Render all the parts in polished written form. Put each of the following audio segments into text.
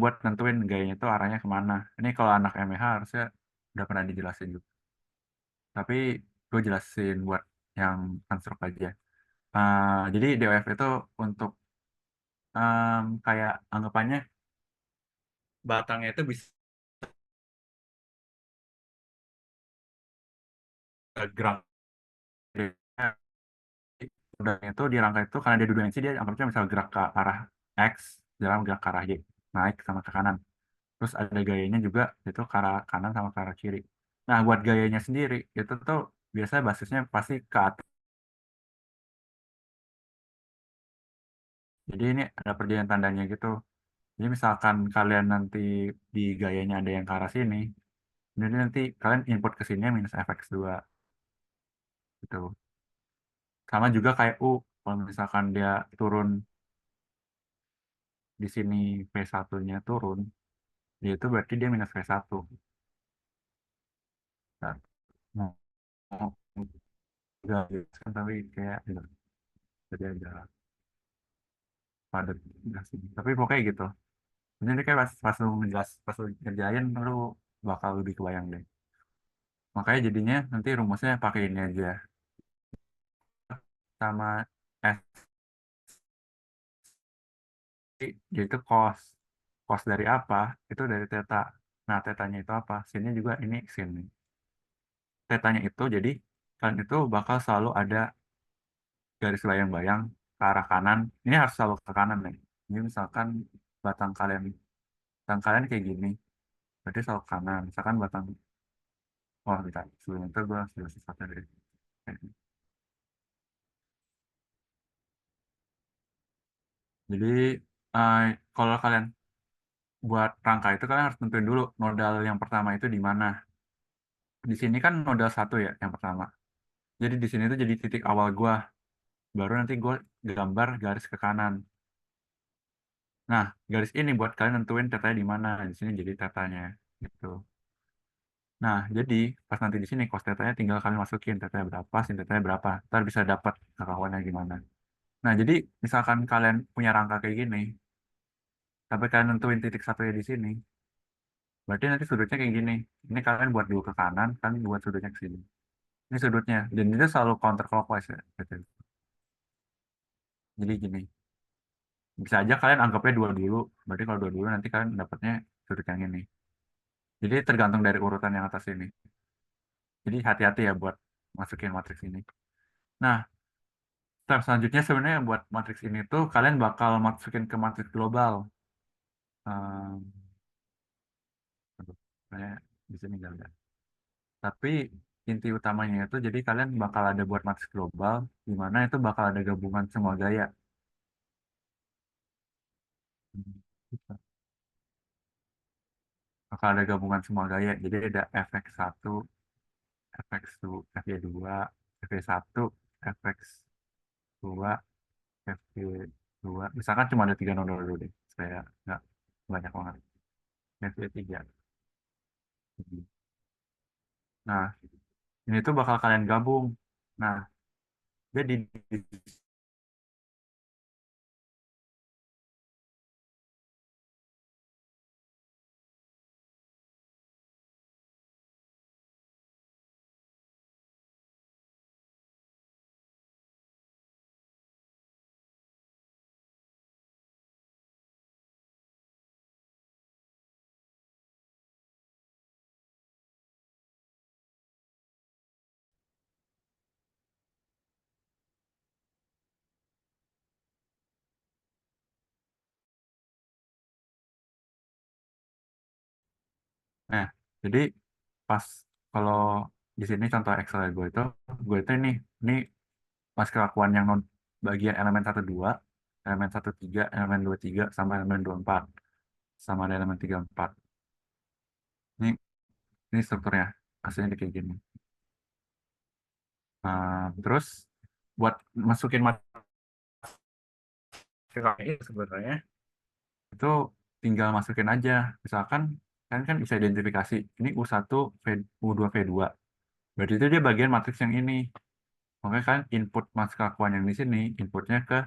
buat nentuin gayanya itu arahnya kemana. Ini kalau anak MH harusnya udah pernah dijelasin juga. Tapi gue jelasin buat yang construct aja. Jadi DOF itu untuk kayak anggapannya batangnya itu bisa gerak. Udah itu di rangka itu karena dia dua dimensi dia anggapnya misal gerak ke arah X, dalam gerak ke arah Y, naik sama ke kanan. Terus ada gayanya juga itu ke arah kanan sama ke arah kiri. Nah, buat gayanya sendiri itu tuh biasanya basisnya pasti ke atas. Jadi ini ada perjanjian tandanya gitu. Jadi misalkan kalian nanti di gayanya ada yang ke arah sini, jadi nanti kalian input ke sini minus fx2 gitu. Sama juga kayak U, kalau misalkan dia turun di sini V1-nya turun, dia itu berarti dia minus V1. Nah, mau nggak kan tapi kayak jadi agak padat nggak sih. Tapi pokoknya gitu. Jadi kayak pas lu ngerjain lu bakal lebih kebayang deh. Makanya jadinya nanti rumusnya pakai ini aja sama S yaitu cos dari apa itu dari theta. Nah tetanya itu apa? Sinnya juga ini sin. Tetanya itu jadi kan itu bakal selalu ada garis bayang-bayang ke arah kanan. Ini harus selalu ke kanan nih. Ini misalkan batang kalian batang kalian kayak gini, berarti selalu ke kanan. Misalkan batang, oh tidak, sebelum itu gue harus jelasin sesuatu deh. Jadi eh, kalau kalian buat rangka itu kalian harus tentuin dulu nodal yang pertama itu di mana. Di sini kan nodal satu ya yang pertama. Jadi di sini tuh jadi titik awal gua. Baru nanti gua gambar garis ke kanan. Nah, garis ini buat kalian nentuin tetanya di mana. Di sini jadi tetanya gitu. Nah, jadi pas nanti di sini cos tetanya tinggal kalian masukin tetanya berapa, sin tetanya berapa. Ntar bisa dapat kekakuannya gimana. Nah, jadi misalkan kalian punya rangka kayak gini, tapi kalian nentuin titik satunya di sini, berarti nanti sudutnya kayak gini. Ini kalian buat dulu ke kanan, kan buat sudutnya ke sini. Ini sudutnya. Dan itu selalu counter clockwise ya. Gitu. Jadi gini, bisa aja kalian anggapnya dua dulu. Berarti kalau dua dulu nanti kalian dapatnya sudut yang ini. Jadi tergantung dari urutan yang atas ini. Jadi hati-hati ya buat masukin matriks ini. Nah, step selanjutnya sebenarnya buat matriks ini tuh kalian bakal masukin ke matriks global. Ehm, aduh, sebenarnya di sini nggak ada. Tapi inti utamanya itu jadi kalian bakal ada buat matriks global, di mana itu bakal ada gabungan semua gaya. Hmm. Bakal ada gabungan semua gaya. Jadi ada fx1, fx2, fy2, fy1, fx2, fy2. Misalkan cuma ada tiga nodal dulu deh. Saya nggak banyak banget. Fy3. Nah, ini tuh bakal kalian gabung. Nah, jadi nah, jadi pas kalau di sini contoh Excel gue itu ini pas kelakuan yang non bagian elemen 1 2, elemen 1 3, elemen 2 3, sampai elemen 2 4, sama ada elemen 3 4. Ini ini strukturnya aslinya kayak gini. Terus buat masukin material ini sebenarnya itu tinggal masukin aja. Misalkan kan bisa identifikasi ini U1, U2, V2. Berarti itu dia bagian matriks yang ini. Makanya kan input mas kelakuan yang di sini, inputnya ke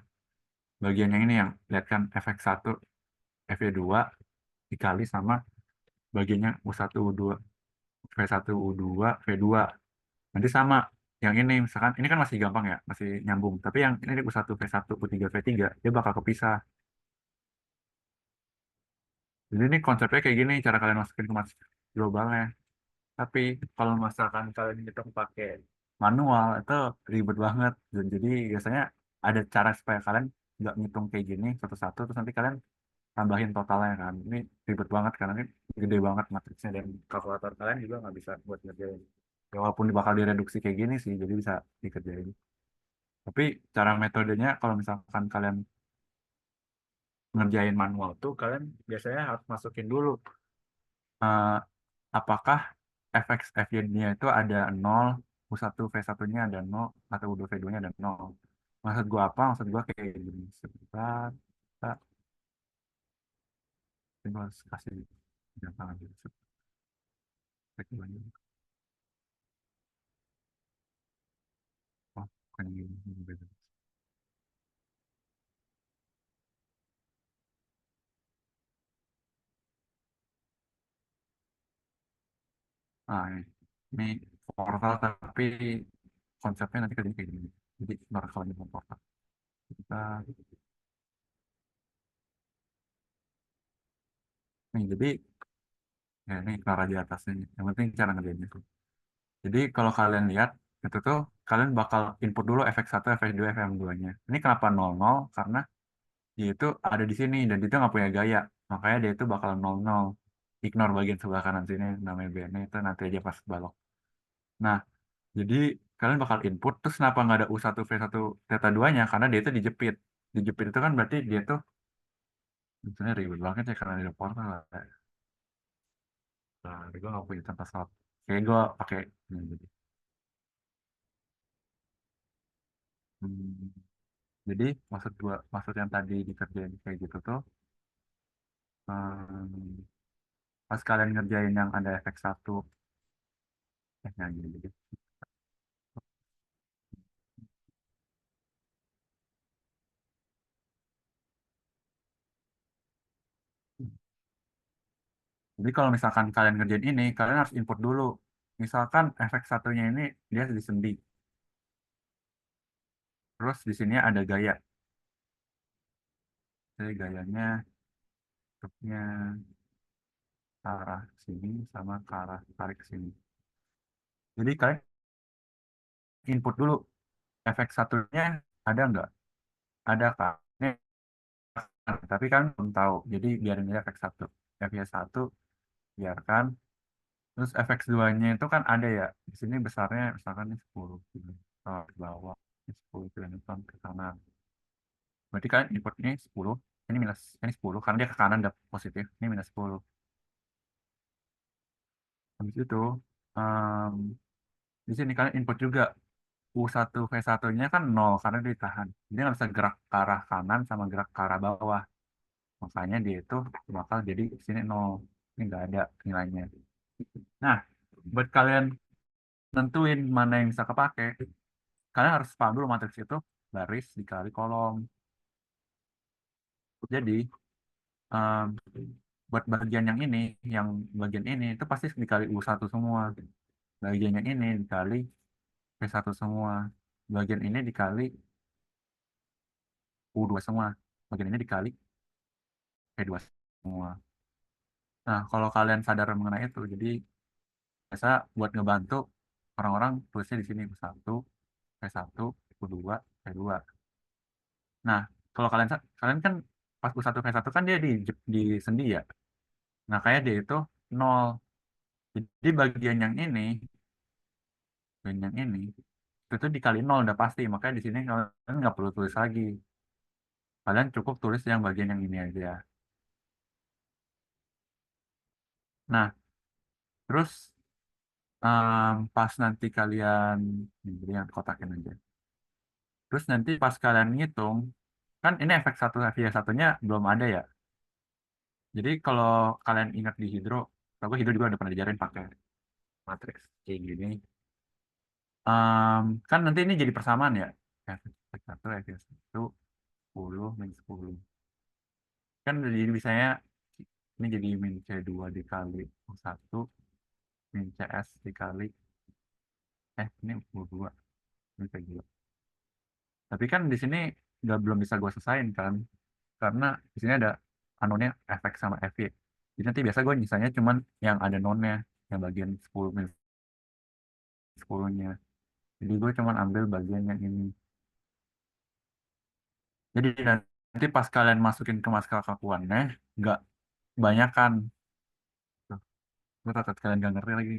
bagian yang ini yang lihat kan fx1, fy2, dikali sama bagiannya U1, U2, V1, U2, V2. Nanti sama yang ini, misalkan ini kan masih gampang ya, masih nyambung. Tapi yang ini U1, V1, U3, V3, dia bakal kepisah. Jadi ini konsepnya kayak gini, cara kalian masukin ke mas globalnya. Tapi kalau misalkan kalian ngitung pakai manual, itu ribet banget. Dan jadi biasanya ada cara supaya kalian nggak ngitung kayak gini satu-satu, terus nanti kalian tambahin totalnya kan. Ini ribet banget karena ini gede banget matriksnya dan kalkulator kalian juga nggak bisa buat ngerjain. Ya, walaupun bakal direduksi kayak gini sih, jadi bisa dikerjain. Tapi cara metodenya kalau misalkan kalian ngerjain manual tuh, kalian biasanya harus masukin dulu eh, apakah fx fy-nya itu ada nol, U1 V1-nya ada nol, atau U2 V2-nya ada nol. Maksud gua apa? Maksud gua kayak gini. Sebentar, kita gua harus kasih jangan dulu. Sebentar. Oh, bukan gini. Nah, ini portal tapi konsepnya nanti kerjanya kayak gini. Jadi bakal di portal. Kita, jadi ya ini Clara di atasnya. Yang penting cara ngerjainnya. Jadi kalau kalian lihat itu tuh kalian bakal input dulu fx1, fx2, fm2-nya. Ini kenapa 00? Karena dia itu ada di sini dan dia itu nggak punya gaya. Makanya dia itu bakal 00. Ignore bagian sebelah kanan sini namanya BN itu nanti aja pas balok. Nah, jadi kalian bakal input terus kenapa nggak ada U1 V1 theta 2-nya? Karena dia itu dijepit. Dijepit itu kan berarti dia tuh misalnya ribet banget ya karena ada portal lah. Nah, gue nggak punya tempat slot. Kayak gue pakai ini jadi. Hmm, Jadi maksud yang tadi dikerjain kayak gitu tuh, em, pas kalian ngerjain yang ada efek satu, yang gini gitu. Jadi kalau misalkan kalian ngerjain ini, kalian harus input dulu. Misalkan efek satunya ini dia di sendi, terus di sini ada gaya. Jadi gayanya, truknya ke arah sini sama ke arah tarik ke sini. Jadi kalian input dulu efek satunya ada nggak? Ada kak. Ini, tapi kan belum tahu. Jadi biarin aja efek satu. Fx satu biarkan. Terus efek duanya itu kan ada ya. Di sini besarnya misalkan ini 10 gitu. Kalau di bawah ini 10 kilonewton ke kanan. Berarti kan input ini 10, ini 10 karena dia ke kanan ada positif. Ini minus 10. Habis itu em, di sini kalian input juga U1 V1-nya kan 0 karena dia ditahan. Dia nggak bisa gerak ke arah kanan sama gerak ke arah bawah. Makanya dia itu bakal jadi di sini 0. Ini nggak ada nilainya. Nah, buat kalian nentuin mana yang bisa kepake, kalian harus paham dulu matriks itu baris dikali kolom. Jadi em, buat bagian yang bagian ini itu pasti dikali U1 semua. Bagian yang ini dikali V1 semua. Bagian ini dikali U2 semua. Bagian ini dikali V2 semua. Nah, kalau kalian sadar mengenai itu, jadi biasa buat ngebantu orang-orang tulisnya di sini U1, V1, U2, V2. Nah, kalau kalian kan pas U1 V1 kan dia di sendi ya. Nah, kayak dia itu 0. Jadi bagian yang ini itu dikali 0 udah pasti. Makanya di sini kalian nggak perlu tulis lagi. Kalian cukup tulis yang bagian yang ini aja. Nah, terus pas nanti kalian ini, jadi yang kotakin aja. Terus nanti pas kalian ngitung, kan ini efek satu FY satunya belum ada ya. Jadi kalau kalian ingat di hidro, aku hidro juga udah pernah diajarin pakai matriks kayak gini. Kan nanti ini jadi persamaan ya. Efek satu, FY satu, 10, min 10. Kan jadi misalnya Ini jadi min C2 dikali U1 min CS dikali ini U2 min C2. Tapi kan di sini belum bisa gue selesain kan, karena di sini ada anunya efek sama FY. Jadi nanti biasa gue nyisanya cuman yang ada nonnya, yang bagian 10 min 10-nya. Jadi gue cuman ambil bagian yang ini. Jadi nanti pas kalian masukin ke maskal kakuannya, nggak banyak kan. Gue takut kalian gak ngerti lagi.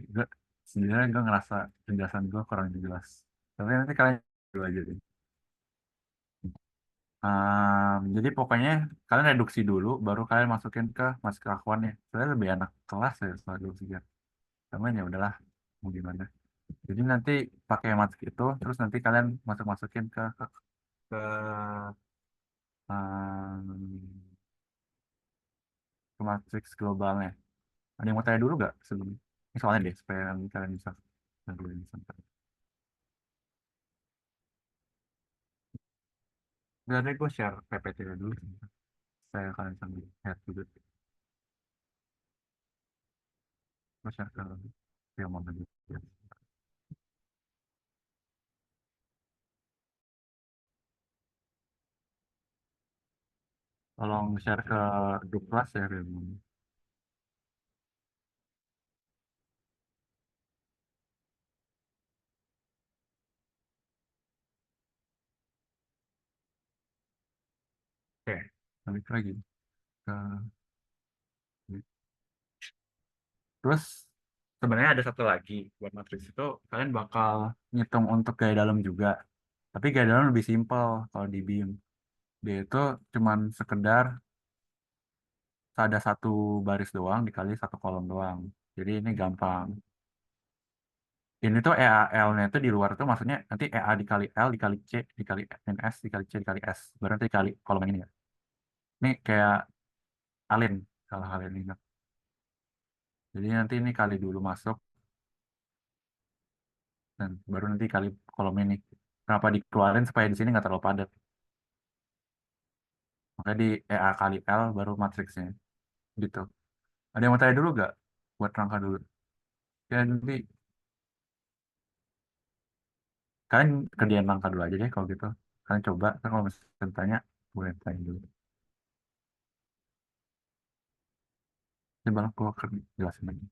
Sebenarnya gue ngerasa penjelasan gue kurang jelas. Tapi nanti kalian dulu aja deh. Jadi pokoknya kalian reduksi dulu, baru kalian masukin ke maskal kakuannya. Soalnya lebih enak kelas ya soal reduksi kan. Cuman ya udahlah, mau gimana. Jadi nanti pakai mask itu, terus nanti kalian masukin ke, um, ke matriks globalnya. Ada yang mau tanya dulu nggak sebelum ini soalnya deh supaya kalian bisa tentuin sampai. Udah deh gue share PPT dulu. Saya kalian sambil lihat juga. Gue share ke yang mau lanjut. Tolong share ke grup kelas ya Raymond. Oke, balik lagi ke terus sebenarnya ada satu lagi buat matriks itu kalian bakal ngitung untuk gaya dalam juga. Tapi gaya dalam lebih simpel kalau di BIM. Dia itu cuman sekedar ada satu baris doang dikali satu kolom doang. Jadi ini gampang. Ini tuh EAL-nya itu di luar itu maksudnya nanti EA dikali L dikali C dikali NS dikali C dikali S. Baru nanti dikali kolom yang ini ya. Ini kayak alin kalau hal ini. Jadi nanti ini kali dulu masuk dan baru nanti kali kolom ini. Kenapa dikeluarin supaya di sini nggak terlalu padat. Makanya di EA kali L baru matriksnya gitu. Ada yang mau tanya dulu nggak? Buat rangka dulu. Ya nanti kalian kerjain rangka dulu aja deh kalau gitu. Kalian coba, kan kalau misalnya tanya, boleh tanya dulu. Coba aku akan jelasin lagi.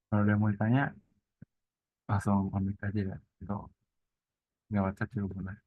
Kalau ada yang mau ditanya, langsung ambil aja ya. Itu lewat chat juga boleh.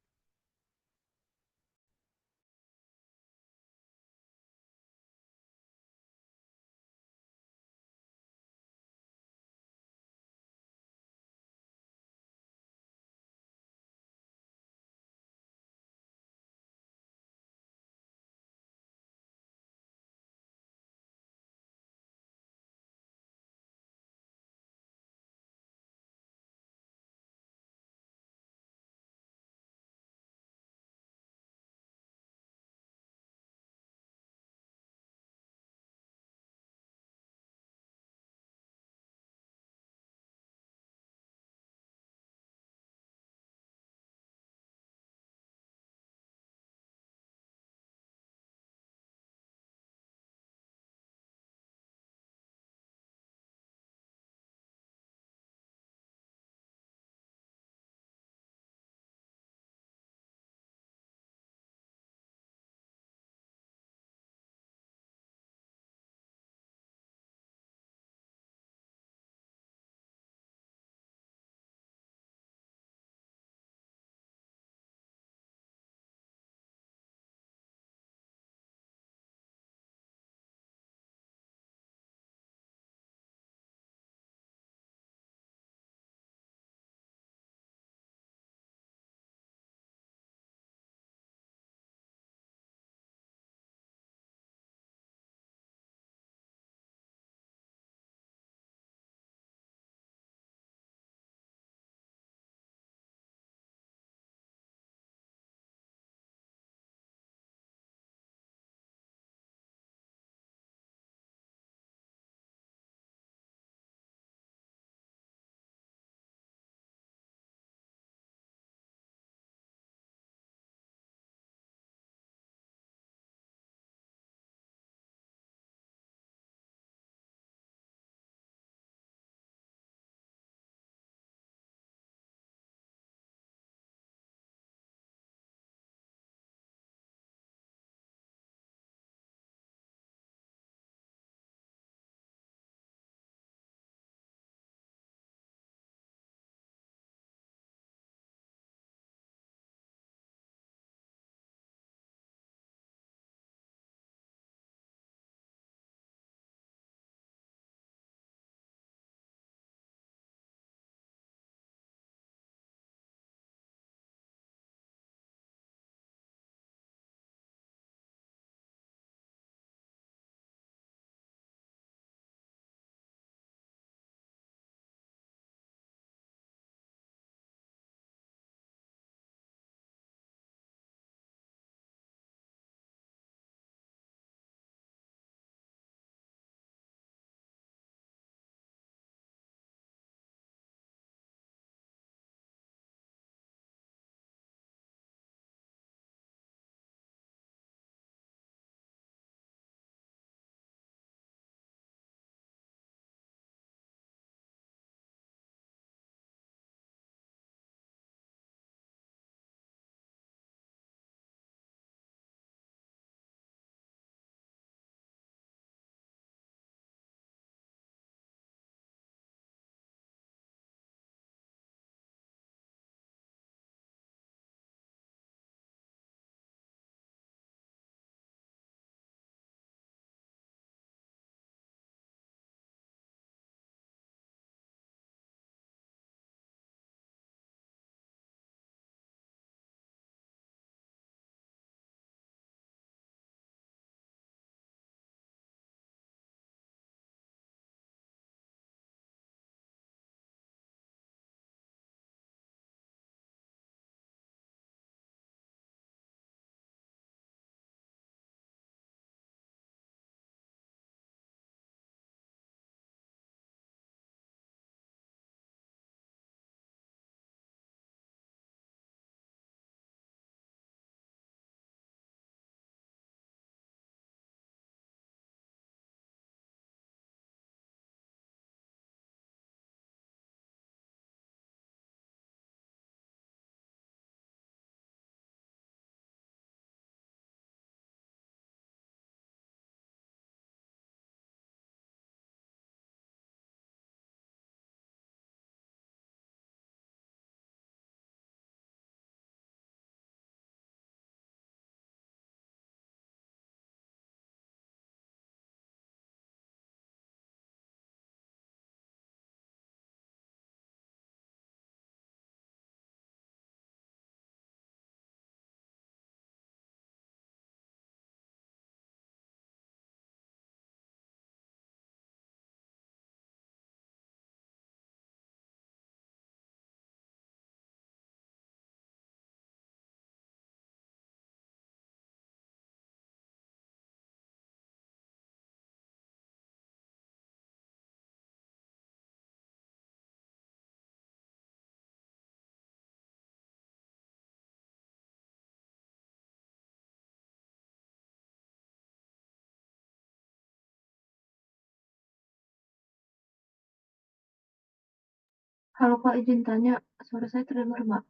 Kalau Kak izin tanya, suara saya terdengar nggak?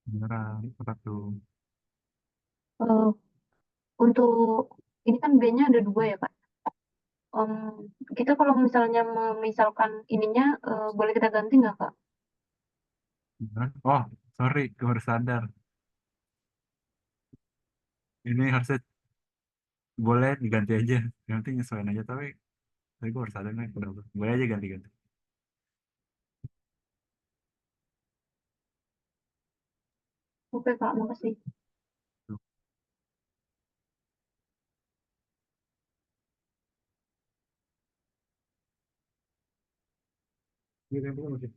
Beneran, apa tuh? Eh, untuk ini kan B-nya ada dua ya Kak. Em, kita kalau misalnya memisalkan ininya, boleh kita ganti nggak Kak? Beneran? Oh, sorry, gue baru sadar. Ini harusnya boleh diganti aja. Nanti nyesuaiin aja, tapi gue baru sadar nih. Boleh aja ganti-ganti. Oke Kak, makasih. Tuh. Iya, iya, iya.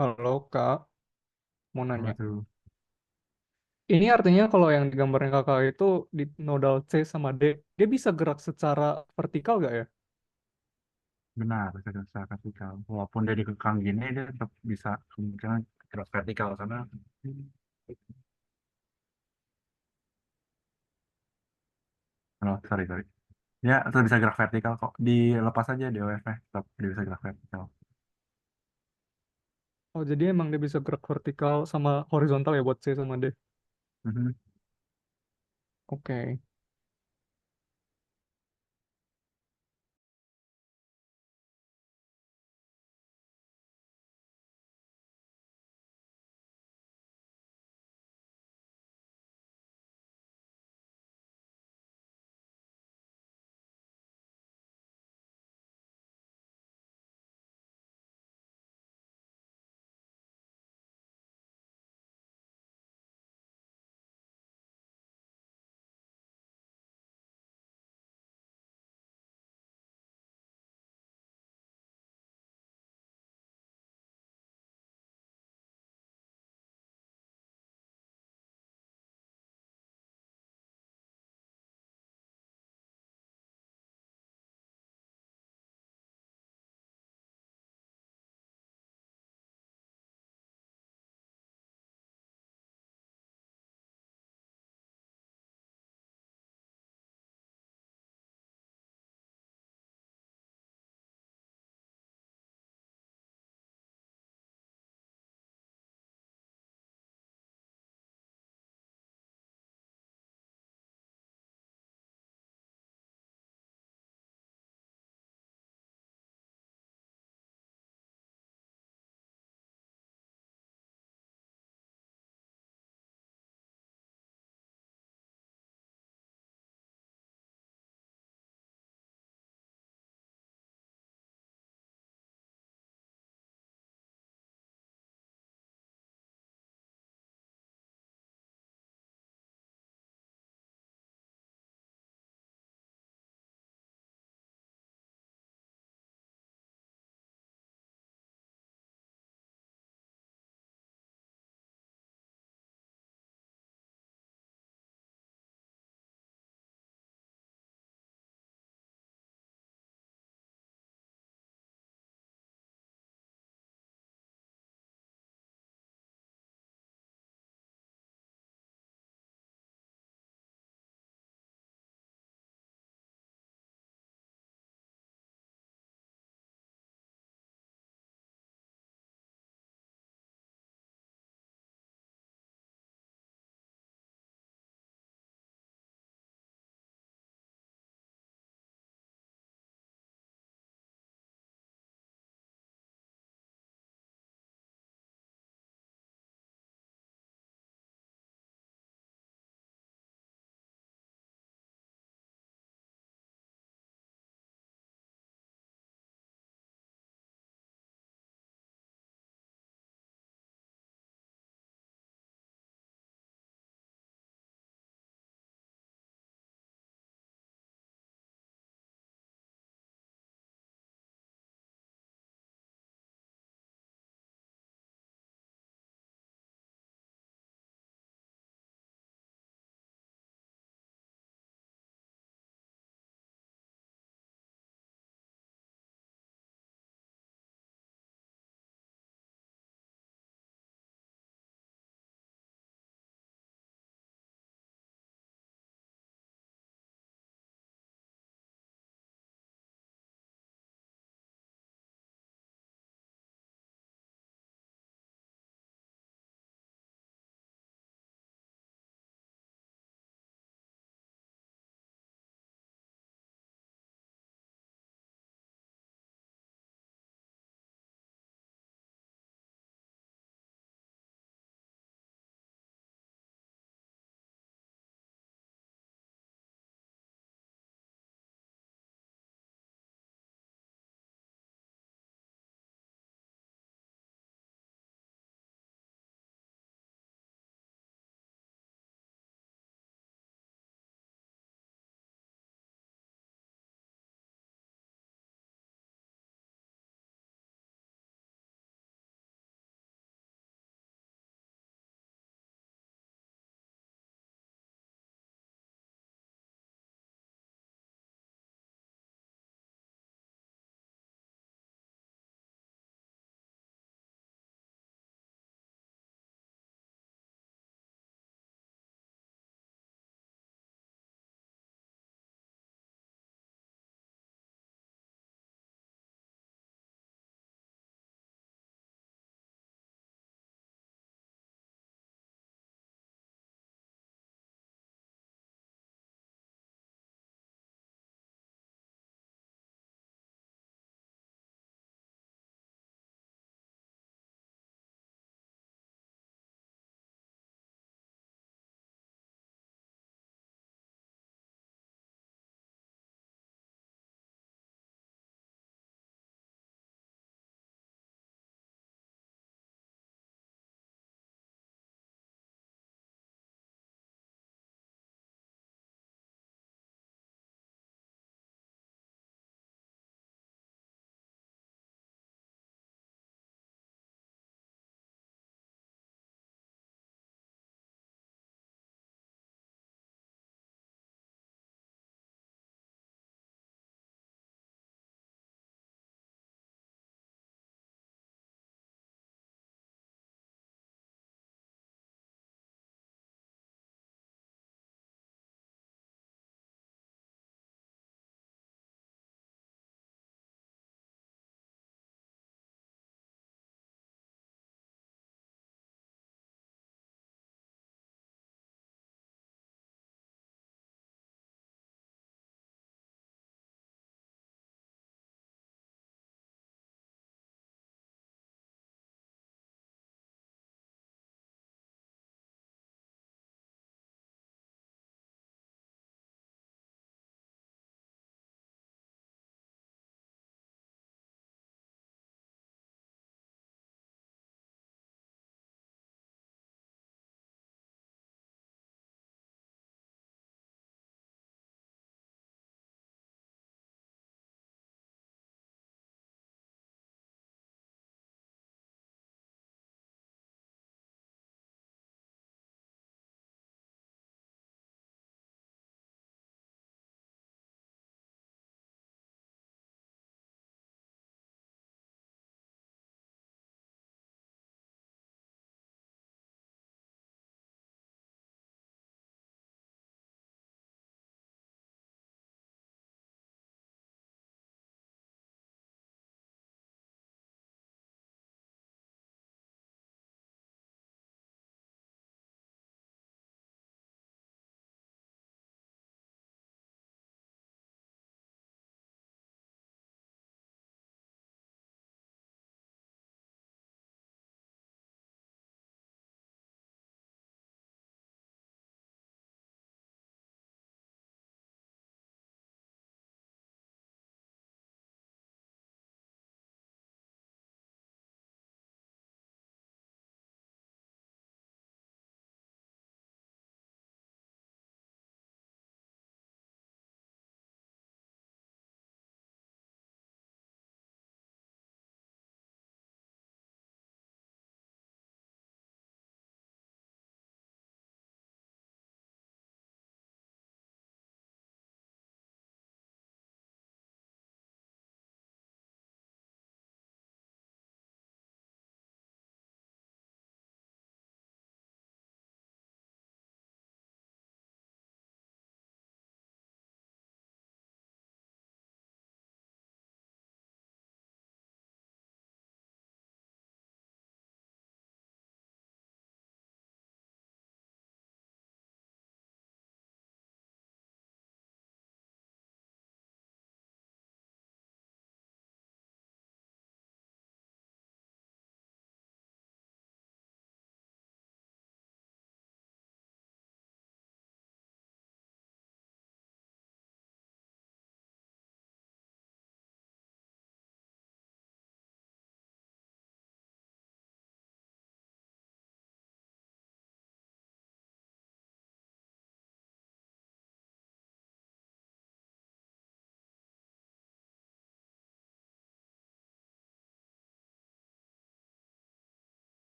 Halo Kak, mau Apa nanya. tuh? Ini artinya kalau yang di gambarnya Kakak itu di nodal C sama D, dia bisa gerak secara vertikal gak ya? Benar, secara vertikal. Walaupun dia dikekang gini, dia tetap bisa kemungkinan gerak vertikal karena oh, sorry. Ya, tetap bisa gerak vertikal kok. Dilepas aja di OFF, tetap dia bisa gerak vertikal. Oh jadi emang dia bisa gerak vertikal sama horizontal ya buat C sama D? Mhm. Oke.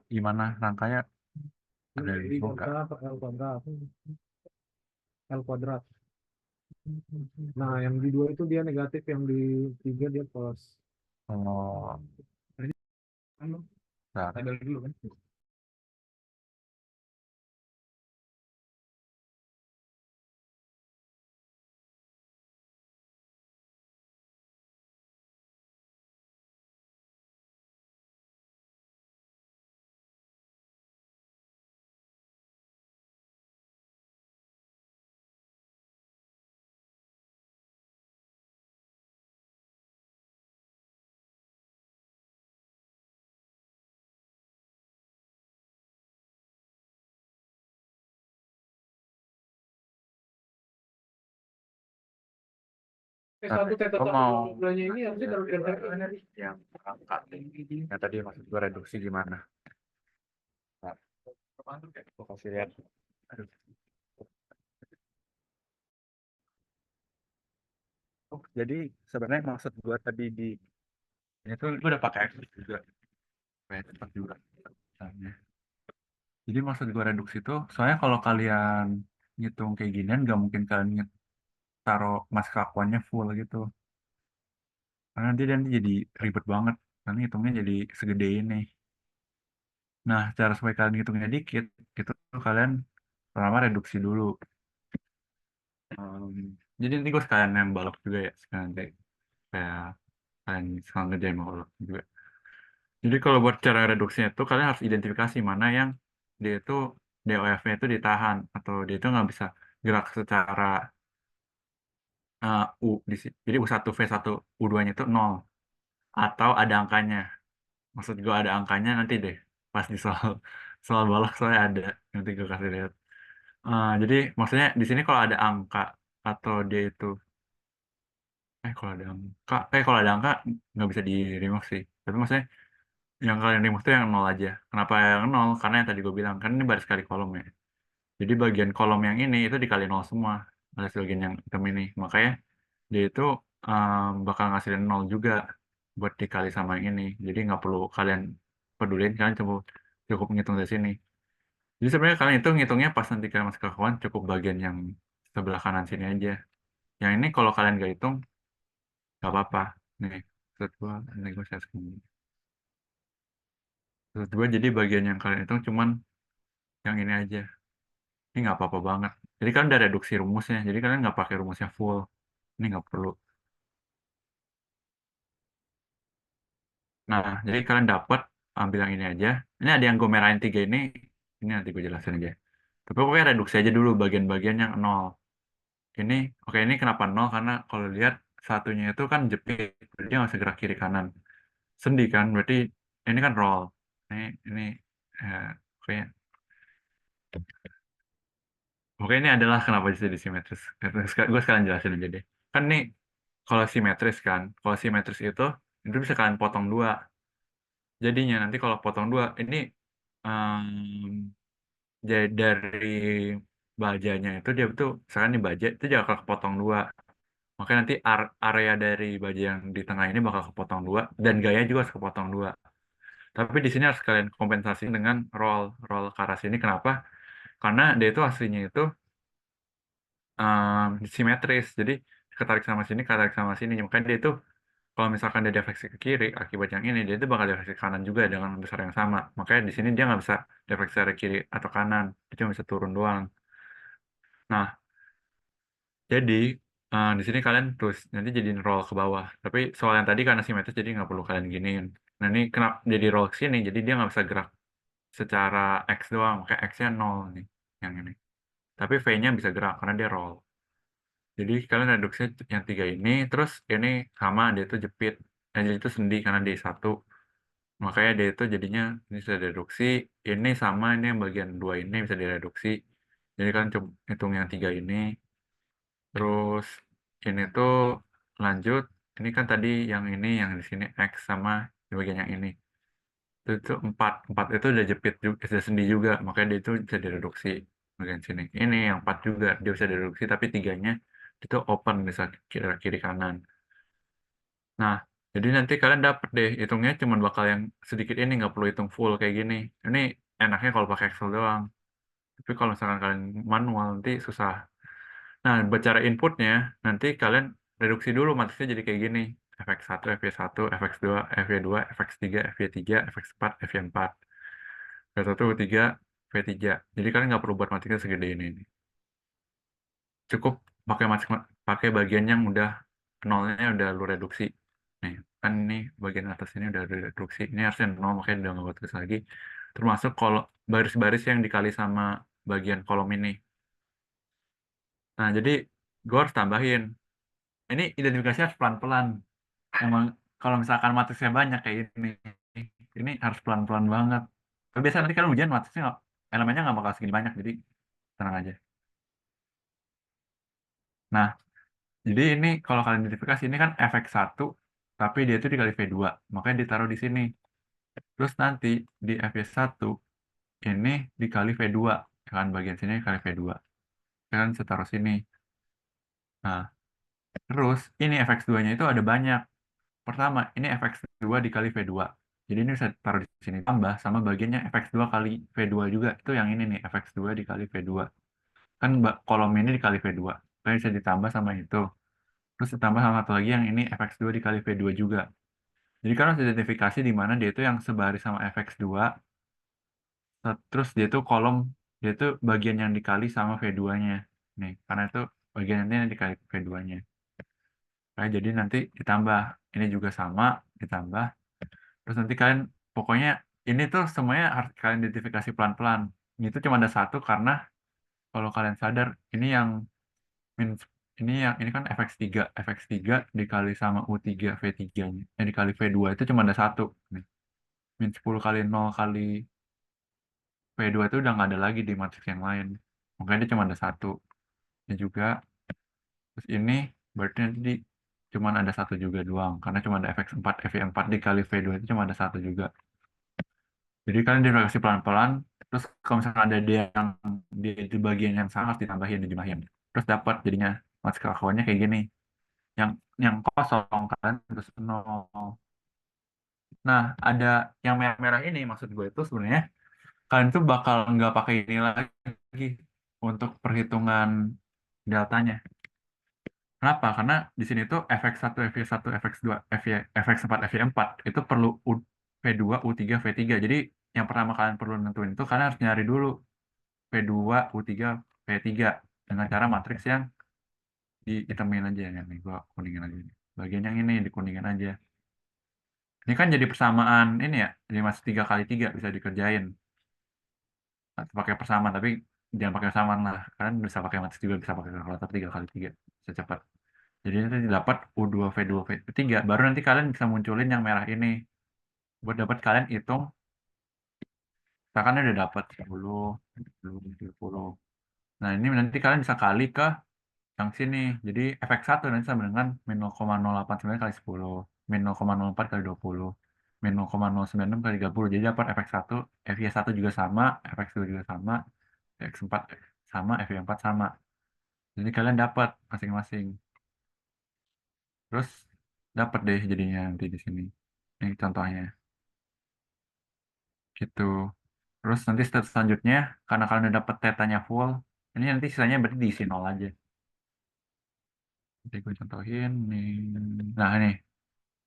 Gimana rangkanya ada info nggak? L kuadrat. Nah, yang di 2 itu dia negatif, yang di 3 dia plus. Oh, bentar. Ada dulu kan? Tapi lo mau ini yang angka tinggi. Yang tadi maksud gue reduksi gimana? Nah, gue kasih lihat. Aduh. Oh, jadi sebenarnya maksud gue tadi di ini tuh gue udah pakai Excel juga, supaya cepat juga. Misalnya. Jadi maksud gue reduksi itu, soalnya kalau kalian ngitung kayak ginian, nggak mungkin kalian taruh mas kelakuannya full gitu. Karena nanti jadi ribet banget. Karena hitungnya jadi segede ini. Nah, cara supaya kalian hitungnya dikit, itu kalian pertama reduksi dulu. Em, jadi nanti gue sekalian yang balok juga ya, sekalian nanti kayak kalian sekalian ngerjain balok juga. Jadi kalau buat cara reduksinya itu kalian harus identifikasi mana yang dia itu DOF-nya itu ditahan atau dia itu nggak bisa gerak secara jadi U1 V1 U2-nya itu 0 atau ada angkanya. Maksud gue ada angkanya nanti deh pas di soal soal balok soalnya ada nanti gue kasih lihat. Jadi maksudnya di sini kalau ada angka atau dia itu kalau ada angka nggak bisa di remove sih. Tapi maksudnya yang kalian remove itu yang nol aja. Kenapa yang nol? Karena yang tadi gue bilang kan ini baris kali kolom ya. Jadi bagian kolom yang ini itu dikali nol semua baris bagian yang hitam ini. Makanya dia itu bakal ngasilin nol juga buat dikali sama yang ini. Jadi nggak perlu kalian pedulin, kalian cukup ngitung dari sini. Jadi sebenarnya kalian itu ngitungnya pas nanti kalian masuk ke kawan cukup bagian yang sebelah kanan sini aja. Yang ini kalau kalian nggak hitung nggak apa-apa. Nih, maksud gua ini gue share screen. Maksud gua jadi bagian yang kalian hitung cuman yang ini aja. Ini nggak apa-apa banget. Jadi kan udah reduksi rumusnya. Jadi kalian nggak pakai rumusnya full. Ini nggak perlu. Nah, jadi kalian dapat ambil yang ini aja. Ini ada yang gue merahin 3 ini. Ini nanti gue jelasin aja. Tapi pokoknya reduksi aja dulu bagian-bagian yang nol. Ini, oke ini kenapa nol? Karena kalau lihat satunya itu kan jepit. Jadi dia nggak bisa gerak kiri kanan. Sendi kan, berarti ini kan roll. Ini eh, oke. Oke ini adalah kenapa jadi simetris. Gue sekalian jelasin aja deh. Kan nih, kalau simetris kan, kalau simetris itu bisa kalian potong dua. Jadinya nanti kalau potong dua, ini jadi dari bajanya itu dia tuh misalkan nih baja itu jangan kepotong dua. Makanya nanti area dari baja yang di tengah ini bakal kepotong dua dan gaya juga harus kepotong dua. Tapi di sini harus kalian kompensasi dengan roll ke arah sini. Kenapa? Karena dia itu aslinya itu simetris. Jadi ketarik sama sini, ketarik sama sini. Makanya dia itu kalau misalkan dia defleksi ke kiri akibat yang ini, dia itu bakal defleksi ke kanan juga dengan besar yang sama. Makanya di sini dia nggak bisa defleksi ke kiri atau kanan, dia cuma bisa turun doang. Nah, jadi di sini kalian terus nanti jadi roll ke bawah. Tapi soal yang tadi karena simetris jadi nggak perlu kalian giniin. Nah ini kenapa jadi roll ke sini? Jadi dia nggak bisa gerak secara X doang, kayak X-nya 0 nih, yang ini. Tapi V-nya bisa gerak karena dia roll. Jadi kalian reduksi yang 3 ini, terus ini sama dia itu jepit. Nah, jadi itu sendi karena dia satu. Makanya dia itu jadinya ini bisa direduksi. Ini sama ini yang bagian 2 ini bisa direduksi. Jadi kalian coba hitung yang 3 ini. Terus ini tuh lanjut. Ini kan tadi yang ini yang di sini X sama di bagian yang ini. Itu 4. 4 itu udah jepit juga, sudah sendi juga. Makanya dia itu bisa direduksi bagian sini. Ini yang 4 juga dia bisa direduksi tapi tiganya itu open bisa kiri kanan. Nah, Jadi nanti kalian dapet deh, hitungnya cuma bakal yang sedikit ini, nggak perlu hitung full kayak gini. Ini enaknya kalau pakai Excel doang. Tapi kalau misalkan kalian manual nanti susah. Nah, buat cara inputnya, nanti kalian reduksi dulu matrisnya jadi kayak gini. Fx1, Fy1, Fx2, Fy2, Fx3, Fy3, Fx4, Fy4. V1, V3, V3. Jadi kalian nggak perlu buat matrisnya segede ini. Cukup pakai pakai bagian yang udah nolnya udah lu reduksi. Nih, kan ini bagian atas ini udah reduksi. Ini harusnya nol, makanya udah nggak gue tulis lagi. Termasuk kalau baris-baris yang dikali sama bagian kolom ini. Nah, jadi gue harus tambahin. Ini identifikasi harus pelan-pelan. Emang kalau misalkan matrisnya banyak kayak ini harus pelan-pelan banget. Tapi biasanya nanti kalau ujian matrisnya elemennya nggak bakal segini banyak, jadi tenang aja. Nah, jadi ini kalau kalian identifikasi ini kan fx1, tapi dia itu dikali V2, makanya ditaruh di sini. Terus nanti di fx1 ini dikali V2, kan bagian sini dikali V2. Kalian bisa taruh sini. Nah, terus ini fx2-nya itu ada banyak. Pertama, ini fx2 dikali V2. Jadi ini bisa taruh di sini. Tambah sama bagiannya fx2 kali V2 juga. Itu yang ini nih, fx2 dikali V2. Kan kolom ini dikali V2. Kan bisa ditambah sama itu. Terus ditambah sama satu lagi yang ini fx2 dikali V2 juga. Jadi kan harus identifikasi di mana dia itu yang sebaris sama fx2, terus dia itu kolom, dia itu bagian yang dikali sama V2-nya. Nih, karena itu bagian ini yang dikali V2-nya. Nah, jadi nanti ditambah, ini juga sama, ditambah. Terus nanti kalian, pokoknya ini tuh semuanya harus kalian identifikasi pelan-pelan. Ini tuh cuma ada satu karena kalau kalian sadar, ini yang min, ini kan fx3, fx3 dikali sama u3 V3-nya. Yang dikali V2 itu cuma ada satu. Nih. Min 10 kali 0 kali V2 itu udah nggak ada lagi di matriks yang lain. Makanya dia cuma ada satu. Ini juga, terus ini berarti nanti cuma ada satu juga doang. Karena cuma ada fx4, fy4 dikali V2 itu cuma ada satu juga. Jadi kalian diverifikasi pelan-pelan, terus kalau misalkan ada dia yang di bagian yang sama harus ditambahin, dijumlahin. Terus dapat jadinya matriks kelakuannya kayak gini. Yang yang kosong kalian terus nol. Nah, ada yang merah-merah ini maksud gue itu sebenarnya kalian tuh bakal nggak pakai ini lagi untuk perhitungan deltanya. Kenapa? Karena di sini tuh fx1, fy1, fx2, fx4, fy4 itu perlu v2, u3, v3. Jadi yang pertama kalian perlu nentuin itu kalian harus nyari dulu v2, u3, v3 dengan cara matriks yang dihitamin aja ya. Nih, gua kuningin aja. Bagian yang ini dikuningin aja. Ini kan jadi persamaan ini ya, 5 3 kali 3 bisa dikerjain. Pakai persamaan tapi jangan pakai persamaan lah kalian bisa pakai matriks juga, bisa pakai kalkulator 3 kali 3 bisa cepat. Jadi nanti dapat U2 V2 V3 baru nanti kalian bisa munculin yang merah ini buat dapat kalian hitung. Misalkan udah dapat 10 10. Nah ini nanti kalian bisa kali ke yang sini, jadi fx1 nanti sama dengan min 0,089 kali 10, min 0,04 kali 20, min 0,096 kali 30. Jadi dapat fx1, fy1 juga sama, fx2 juga sama, fx4 sama, fy4 sama. Jadi kalian dapat masing-masing. Terus dapat deh jadinya nanti di sini. Ini contohnya. Gitu. Terus nanti step selanjutnya, karena kalian udah dapat tetanya full, ini nanti sisanya berarti diisi nol aja. Nanti gue contohin nih. Nah ini,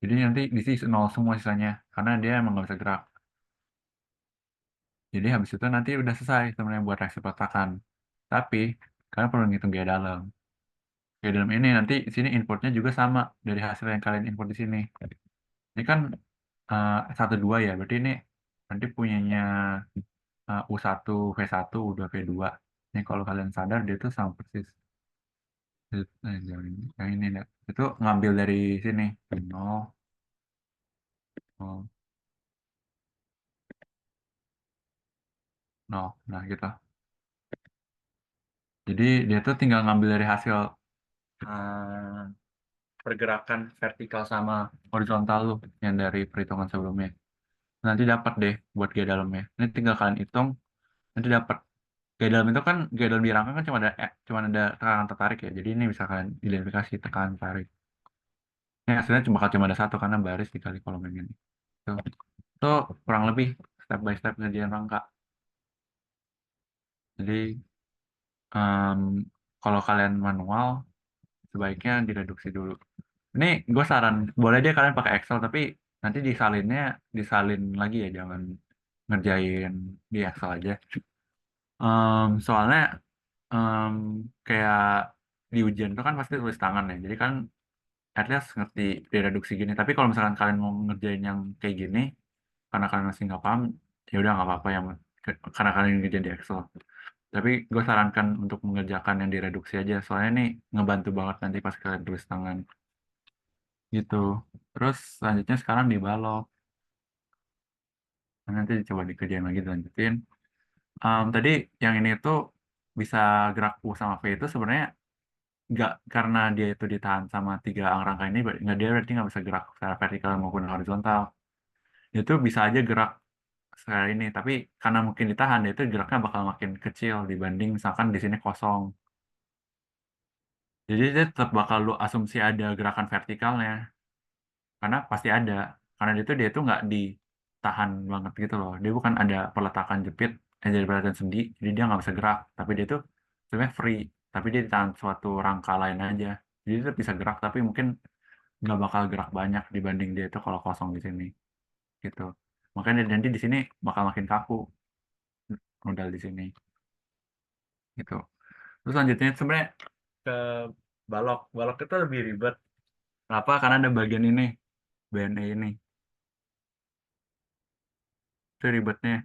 jadi nanti diisi nol semua sisanya, karena dia emang nggak bisa gerak. Jadi habis itu nanti udah selesai sebenarnya buat reaksi pertakan. Tapi kalian perlu ngitung gaya dalam. Gaya dalam ini nanti sini inputnya juga sama dari hasil yang kalian input di sini. Ini kan 1 2 ya, berarti ini nanti punyanya U1 V1, U2 V2. Ini kalau kalian sadar dia itu sama persis. Yang ini ya. Itu ngambil dari sini 0, 0, 0. Nah gitu. Jadi dia tuh tinggal ngambil dari hasil eh, pergerakan vertikal sama horizontal lu yang dari perhitungan sebelumnya. Nanti dapat deh buat gaya dalamnya. Ini tinggal kalian hitung, nanti dapat. Gaya dalam itu kan gaya dalam di rangka kan cuma ada tekanan tertarik ya. Jadi ini bisa kalian identifikasi tekanan tarik. Ini hasilnya cuma ada satu karena baris dikali kolom yang ini. Tuh. Itu kurang lebih step by step ngerjain rangka. Jadi em, kalau kalian manual sebaiknya direduksi dulu. Ini gue saran, boleh deh kalian pakai Excel tapi nanti disalin lagi ya, jangan ngerjain di Excel aja. Soalnya em, kayak di ujian itu kan pasti tulis tangan ya, jadi kan at least ngerti direduksi gini. Tapi kalau misalkan kalian mau ngerjain yang kayak gini, karena kalian masih nggak paham, ya udah nggak apa-apa yang karena kalian ngerjain di Excel. Tapi gue sarankan untuk mengerjakan yang direduksi aja, soalnya ini ngebantu banget nanti pas kalian tulis tangan gitu. Terus selanjutnya sekarang dibalok. Nah, nanti coba dikerjain lagi dilanjutin. Tadi yang ini tuh bisa gerak U sama V itu sebenarnya nggak, karena dia itu ditahan sama tiga rangka ini, nggak, dia berarti nggak bisa gerak secara vertikal maupun horizontal. Dia tuh bisa aja gerak secara ini, tapi karena mungkin ditahan, dia itu geraknya bakal makin kecil dibanding misalkan di sini kosong. Jadi dia tetap bakal lu asumsi ada gerakan vertikalnya, karena pasti ada. Karena dia tuh nggak ditahan banget gitu loh. Dia bukan ada peletakan jepit, jadi peletakan sendi, jadi dia nggak bisa gerak. Tapi dia tuh sebenarnya free, tapi dia ditahan suatu rangka lain aja. Jadi dia bisa gerak, tapi mungkin nggak bakal gerak banyak dibanding dia itu kalau kosong di sini gitu. Makanya nanti di sini bakal makin kaku modal di sini gitu. Terus lanjutnya sebenarnya ke balok. Balok itu lebih ribet. Kenapa? Karena ada bagian ini, BNE ini. Itu ribetnya.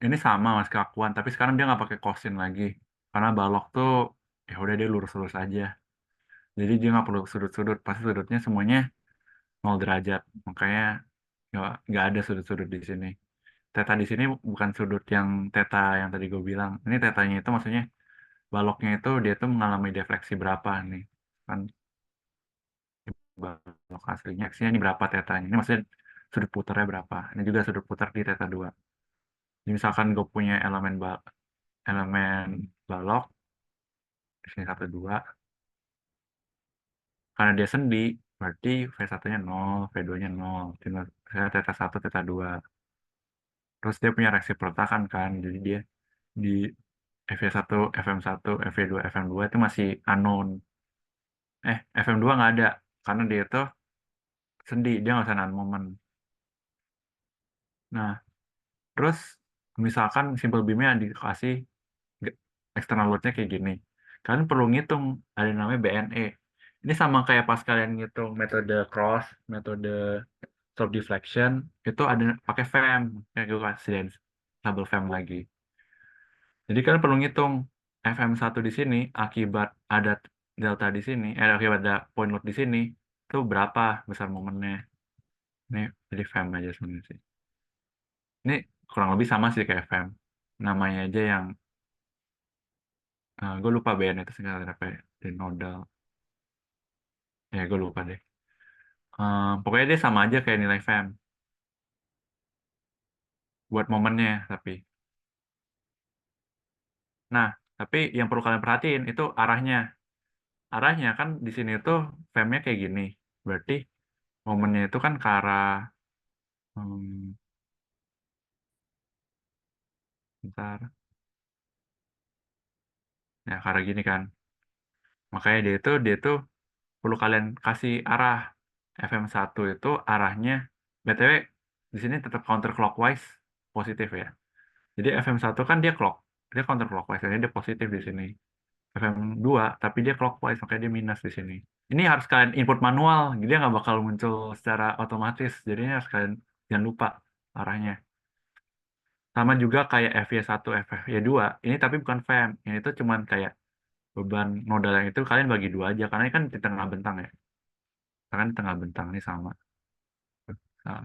Ini sama mas keakuan, tapi sekarang dia nggak pakai kosin lagi. Karena balok tuh ya udah dia lurus-lurus aja. Jadi dia nggak perlu sudut-sudut. Pasti sudutnya semuanya 0 derajat. Makanya nggak ada sudut-sudut di sini. Teta di sini bukan sudut yang teta yang tadi gue bilang. Ini tetanya itu maksudnya baloknya itu dia tuh mengalami defleksi berapa nih. Kan balok aslinya ini berapa tetanya. Ini maksudnya sudut putarnya berapa. Ini juga sudut putar di teta 2. Jadi misalkan gue punya elemen balok di sini 1 2, karena dia sendi berarti V1-nya 0, V2-nya 0. Tinggal saya teta 1 teta 2. Terus dia punya reaksi pertakan kan. Jadi dia di FV1, FM1, FV2, FM2 itu masih unknown. FM2 nggak ada karena dia itu sendi, dia nggak usah nahan momen. Nah, terus misalkan simple beamnya dikasih external load-nya kayak gini. Kalian perlu ngitung ada yang namanya BNE. Ini sama kayak pas kalian ngitung metode cross, metode slope deflection, itu ada pakai FEM, kayak gue kasih tabel FEM lagi. Jadi kalian perlu ngitung FM1 di sini akibat ada delta di sini, akibat ada point load di sini, itu berapa besar momennya. Ini jadi FEM aja sebenarnya sih. Ini kurang lebih sama sih kayak FM. Namanya aja yang gue lupa BN itu sekarang apa ya, di nodal. Ya gue lupa deh. Pokoknya dia sama aja kayak nilai FM buat momennya tapi. Nah, tapi yang perlu kalian perhatiin itu arahnya. Arahnya kan di sini tuh FM-nya kayak gini. Berarti momennya itu kan ke arah hmm, bentar. Ya, ke arah gini kan. Makanya dia itu perlu kalian kasih arah. FM1 itu arahnya BTW di sini tetap counterclockwise positif ya. Jadi FM1 kan dia counterclockwise, jadi dia positif di sini. FM2 tapi dia clockwise, makanya dia minus di sini. Ini harus kalian input manual, jadi dia nggak bakal muncul secara otomatis. Jadinya harus kalian jangan lupa arahnya. Sama juga kayak FY1, FY2, ini tapi bukan FEM. Ini tuh cuman kayak beban nodal yang itu kalian bagi dua aja, karena ini kan di tengah bentang ya. Kan di tengah bentang ini sama. Nah,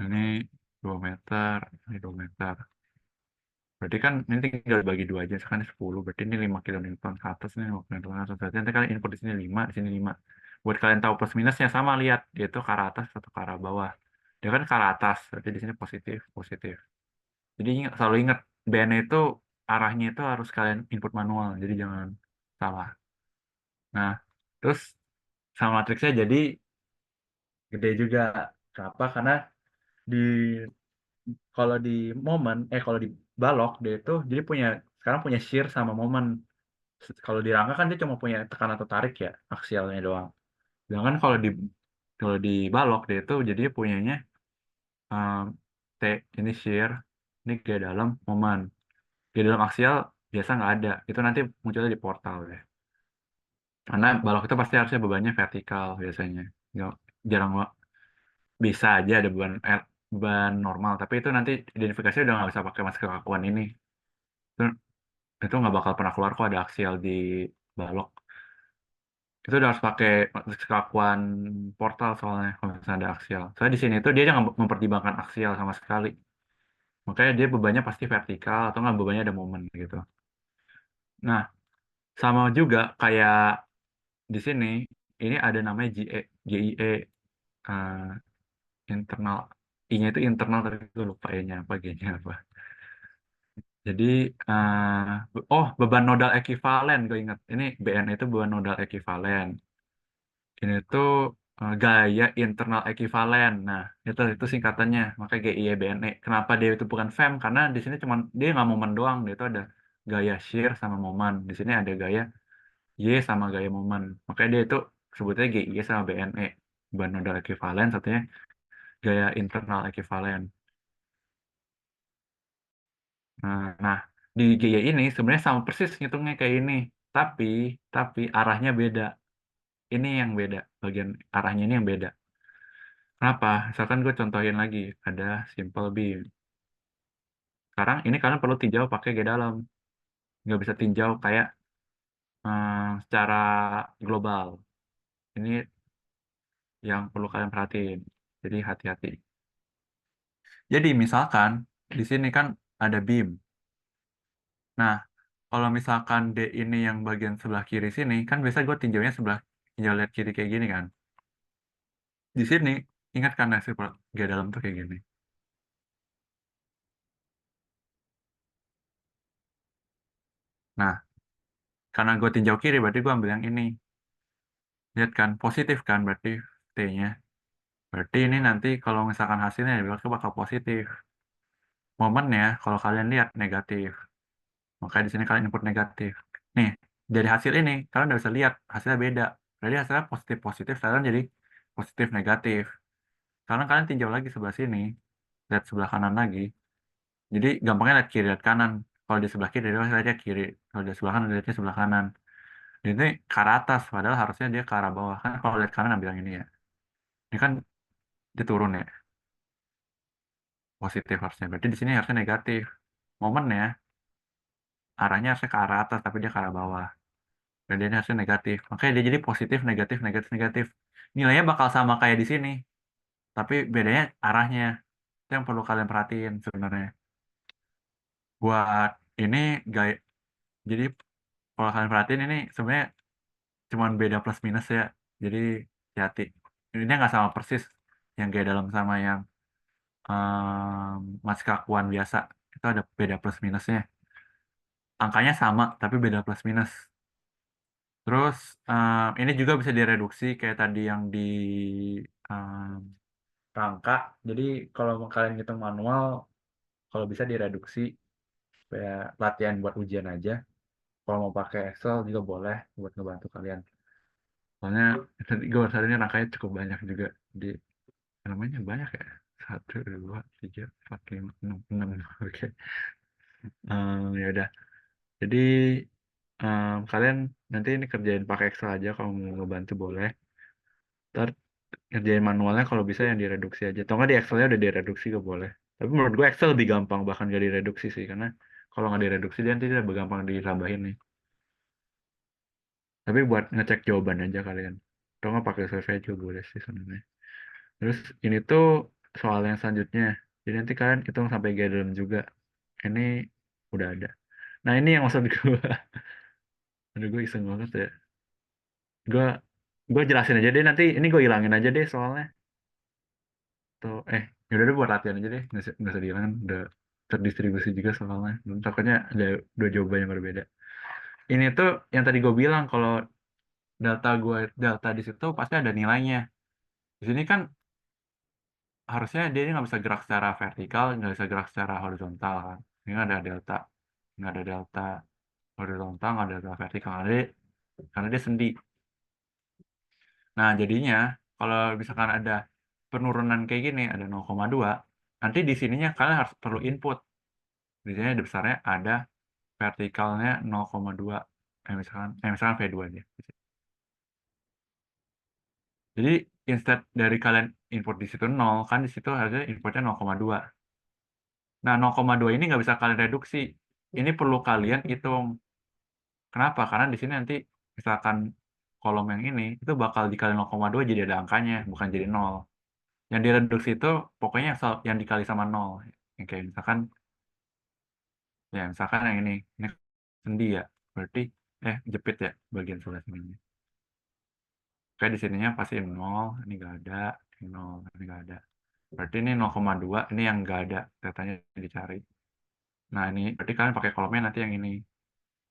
ini 2 meter, ini 2 meter. Berarti kan ini tinggal bagi dua aja, sekarang 10, berarti ini 5 kilonewton ke atas, ini 5 kilonewton ke atas. Berarti nanti kalian input di sini 5, di sini 5. Buat kalian tahu plus minusnya sama, lihat dia itu ke arah atas atau ke arah bawah. Dia kan ke arah atas, berarti di sini positif, positif. Jadi selalu ingat, BN itu arahnya itu harus kalian input manual, jadi jangan salah. Nah, terus sama matriksnya jadi gede juga. Kenapa? Karena di kalau di kalau di balok dia itu jadi sekarang punya shear sama momen. Kalau di rangka kan dia cuma punya tekan atau tarik ya, aksialnya doang. Sedangkan kalau di balok dia itu jadi punyanya um, T ini shear, ini gaya dalam momen. Gaya dalam aksial biasa nggak ada. Itu nanti munculnya di portal ya. Karena balok itu pasti harusnya bebannya vertikal biasanya. Nggak, jarang bisa aja ada beban normal, tapi itu nanti identifikasi udah nggak bisa pakai mas kekakuan ini. Itu itu nggak bakal pernah keluar kok ada aksial di balok. Itu udah harus pakai kekakuan portal soalnya kalau misalnya ada aksial. Soalnya di sini tuh dia nggak mempertimbangkan aksial sama sekali. Makanya dia bebannya pasti vertikal atau nggak bebannya ada momen gitu. Nah, sama juga kayak di sini, ini ada namanya GIE, eh, internal. I-nya itu internal, tapi gue lupa I-nya apa, G-nya apa. Jadi, beban nodal ekuivalen, gue ingat. Ini BN itu beban nodal ekuivalen. Ini tuh gaya internal ekuivalen. Nah, itu singkatannya. Makanya GIE BNE. Kenapa dia itu bukan FEM? Karena di sini cuma dia nggak momen doang. Dia itu ada gaya shear sama momen. Di sini ada gaya Y sama gaya momen. Makanya dia itu sebutnya GIE sama BNE. Beban nodal ekuivalen, satunya gaya internal ekuivalen. Nah, di GIE ini sebenarnya sama persis ngitungnya kayak ini. Tapi, tapi arahnya beda. Ini yang beda. Bagian arahnya ini yang beda. Kenapa? Misalkan gue contohin lagi, ada simple beam. Sekarang ini kalian perlu tinjau pakai gaya dalam. Nggak bisa tinjau kayak secara global. Ini yang perlu kalian perhatiin. Jadi hati-hati. Jadi misalkan di sini kan ada beam. Nah, kalau misalkan D ini yang bagian sebelah kiri sini, kan biasa gue tinjaunya tinjau lihat kiri kayak gini kan. Di sini, ingat kan hasil gaya dalam tuh kayak gini. Nah, karena gue tinjau kiri, berarti gue ambil yang ini. Lihat kan, positif kan berarti T-nya. Berarti ini nanti kalau misalkan hasilnya bakal positif. Momennya kalau kalian lihat negatif. Makanya di sini kalian input negatif. Nih, dari hasil ini kalian udah bisa lihat hasilnya beda. Jadi hasilnya positif-positif, sekarang jadi positif-negatif. Karena kalian tinjau lagi sebelah sini, lihat sebelah kanan lagi. Jadi gampangnya lihat kiri, lihat kanan. Kalau di sebelah kiri, dia lihatnya kiri. Kalau di sebelah kanan, dia lihatnya sebelah kanan. Jadi ini ke arah atas, padahal harusnya dia ke arah bawah. Kan kalau lihat kanan ambil yang ini ya. Ini kan dia turun ya, positif harusnya. Berarti di sini harusnya negatif. Momennya arahnya harusnya ke arah atas, tapi dia ke arah bawah. Dan dia harusnya negatif. Makanya dia jadi positif, negatif, negatif, negatif. Nilainya bakal sama kayak di sini, tapi bedanya arahnya. Itu yang perlu kalian perhatiin sebenarnya. Buat ini gaya, jadi kalau kalian perhatiin ini sebenarnya cuman beda plus minus ya. Jadi hati-hati. Ini nggak sama persis yang gaya dalam sama yang mas kakuan biasa. Itu ada beda plus minusnya. Angkanya sama, tapi beda plus minus. Terus ini juga bisa direduksi kayak tadi yang di em, rangka. Jadi kalau kalian ngitung manual, kalau bisa direduksi supaya latihan buat ujian aja. Kalau mau pakai Excel juga boleh buat ngebantu kalian. Soalnya tadi gue hari ini rangkanya cukup banyak juga. Jadi namanya banyak ya. Satu, dua, tiga, empat, lima, enam. Oke. Ya udah. Jadi kalian nanti ini kerjain pakai Excel aja kalau mau ngebantu boleh. Ntar kerjain manualnya kalau bisa yang direduksi aja. Atau nggak di Excelnya udah direduksi juga boleh. Tapi menurut gue Excel lebih gampang bahkan gak direduksi sih. Karena kalau nggak direduksi dia nanti lebih gampang ditambahin nih. Tapi buat ngecek jawaban aja kalian. Atau nggak pakai survei juga boleh sih sebenarnya. Terus ini tuh soal yang selanjutnya. Jadi nanti kalian hitung sampai gathering juga. Ini udah ada. Nah ini yang maksud gue. Aduh gue iseng banget ya. Gue gue jelasin aja deh nanti. Ini gue hilangin aja deh soalnya. Tuh, yaudah deh buat latihan aja deh. Nggak usah dihilangin. Udah terdistribusi juga soalnya. Takutnya ada dua jawaban yang berbeda. Ini tuh yang tadi gue bilang kalau delta di situ pasti ada nilainya. Di sini kan harusnya dia nggak bisa gerak secara vertikal, nggak bisa gerak secara horizontal kan. Ini nggak ada delta horizontal, nggak ada delta vertikal, karena dia sendi. Nah, jadinya kalau misalkan ada penurunan kayak gini, ada 0,2, nanti di sininya kalian harus perlu input. Di sini ada besarnya ada vertikalnya 0,2. Misalkan V2 aja. Jadi instead dari kalian input di situ 0, kan di situ harusnya inputnya 0,2. Nah, 0,2 ini nggak bisa kalian reduksi. Ini perlu kalian hitung. Kenapa? Karena di sini nanti misalkan kolom yang ini itu bakal dikali 0,2 jadi ada angkanya, bukan jadi 0. Yang direduksi itu pokoknya yang dikali sama 0. Yang kayak misalkan yang ini sendi ya. Berarti jepit ya bagian sebelah sininya. Kayak di sininya pasti 0, ini nggak ada, 0, ini nggak ada. Berarti ini 0,2, ini yang nggak ada, datanya dicari. Nah, ini berarti kalian pakai kolomnya nanti yang ini,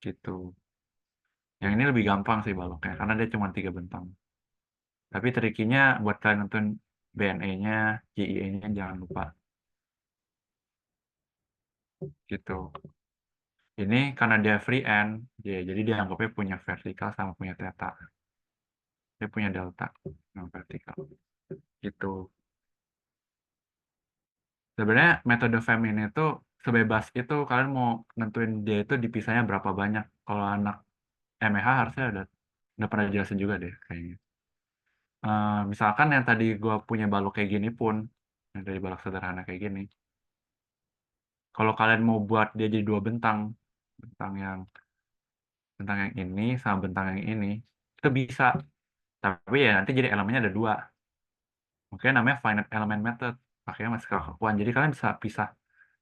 gitu. Yang ini lebih gampang sih baloknya, karena dia cuma 3 bentang. Tapi trikinya buat kalian nonton BNE-nya, JIE-nya jangan lupa, gitu. Ini karena dia free end, jadi dia anggapnya punya vertikal sama punya theta. Dia punya delta sama vertikal, gitu. Sebenarnya metode FEM ini tuh sebebas itu kalian mau nentuin dia itu dipisahnya berapa banyak. Kalau anak MEH harusnya udah pernah jelasin juga deh kayaknya. Misalkan yang tadi gue punya balok kayak gini pun, yang dari balok sederhana kayak gini, kalau kalian mau buat dia jadi 2 bentang, bentang yang bentang yang ini sama bentang yang ini, itu bisa. Tapi ya nanti jadi elemennya ada 2. Makanya namanya finite element method. Pakainya masih kakuan. Jadi kalian bisa pisah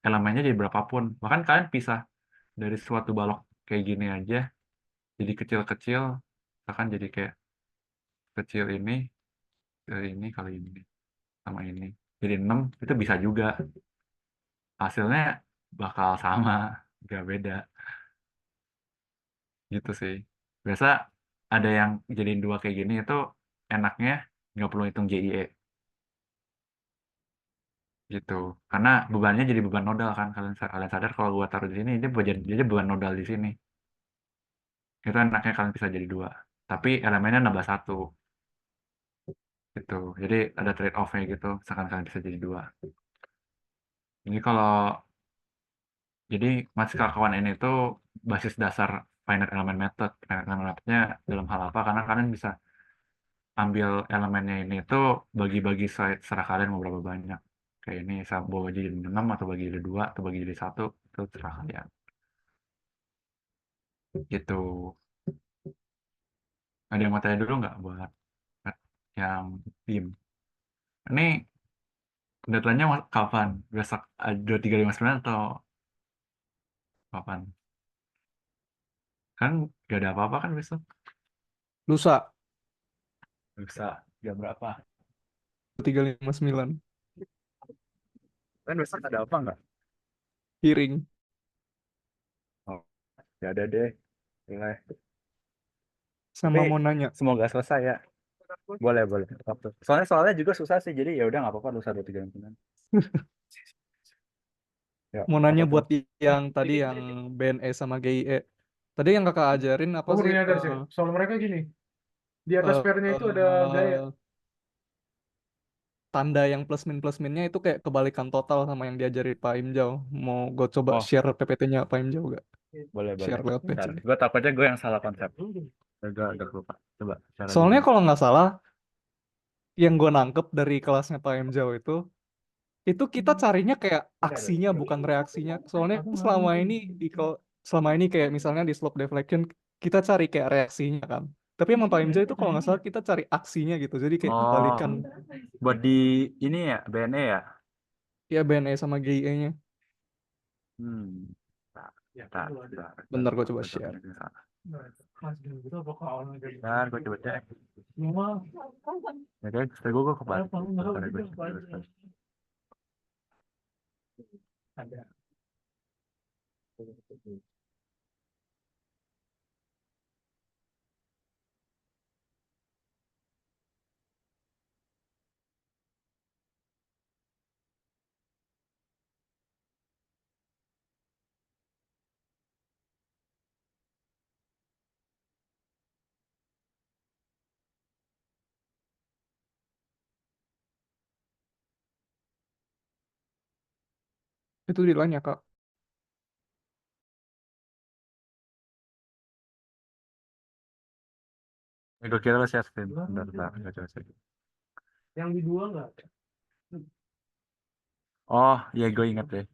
elemennya jadi berapapun. Bahkan kalian pisah dari suatu balok kayak gini aja, jadi kecil-kecil, bahkan jadi kayak kecil ini kali ini sama ini jadi 6, itu bisa juga, hasilnya bakal sama, nggak beda, gitu sih. Biasa ada yang jadiin 2 kayak gini itu enaknya nggak perlu hitung JIE, gitu, karena bebannya jadi beban nodal kan. Kalian sadar kalau gua taruh di sini ini jadi beban nodal di sini, itu enaknya kalian bisa jadi 2, tapi elemennya nambah 1, gitu. Jadi ada trade off-nya gitu, misalkan kalian bisa jadi 2. Ini jadi kawan ini tuh basis dasar finite element method. Finite element methodnya dalam hal apa? Karena kalian bisa ambil elemennya ini tuh bagi-bagi serah kalian mau berapa banyak. Kayak ini mau bagi jadi 6 atau bagi jadi 2 atau bagi jadi 1, itu serah kalian. Gitu. Ada yang mau tanya dulu nggak buat yang tim? Ini deadline-nya kapan? Besok 2359 atau kapan? Kan gak ada apa-apa kan besok? Lusa Bisa. Jam berapa? 359 Kan besok ada apa nggak? hearing. Oh, ya ada deh. Boleh. Sama Tapi mau nanya, semoga selesai ya. Boleh, boleh. Waktu. Soalnya juga susah sih, jadi ya udah nggak apa-apa lusa 2359. Ya, mau apa nanya tuh? buat yang tadi yang BNE sama GIE. Tadi yang kakak ajarin apa Oh, baru sih nyadar sih. Soal mereka gini. Di atas pairnya itu ada gaya. tanda yang plus minnya itu kayak kebalikan total sama yang diajari Pak Imjau. Mau gue coba Oh, share PPT-nya Pak Imjau gak? boleh, boleh. Share lewat Bentar. PC. Gue takutnya gue yang salah konsep. Agak lupa. Coba cara Soalnya dulu. kalau nggak salah, yang gue nangkep dari kelasnya Pak Imjau itu kita carinya kayak aksinya bukan reaksinya. Soalnya kan selama ini kayak misalnya di slope deflection kita cari kayak reaksinya kan. Tapi emang Pak Imjau itu kalau nggak salah kita cari aksinya gitu. Jadi kayak Oh, kebalikan buat di ini ya, BNE ya? ya BNE sama GIE-nya. Hmm. Bentar, Bentar gue coba Gua share. takutnya salah. Bentar, gue coba cek. Ya kan, saya gue kebalik. Bentar, gue cek. Itu di line ya, Kak. Gue kira lo share screen. Bentar, gue coba cek. Yang di dua nggak? Oh, iya gue inget deh.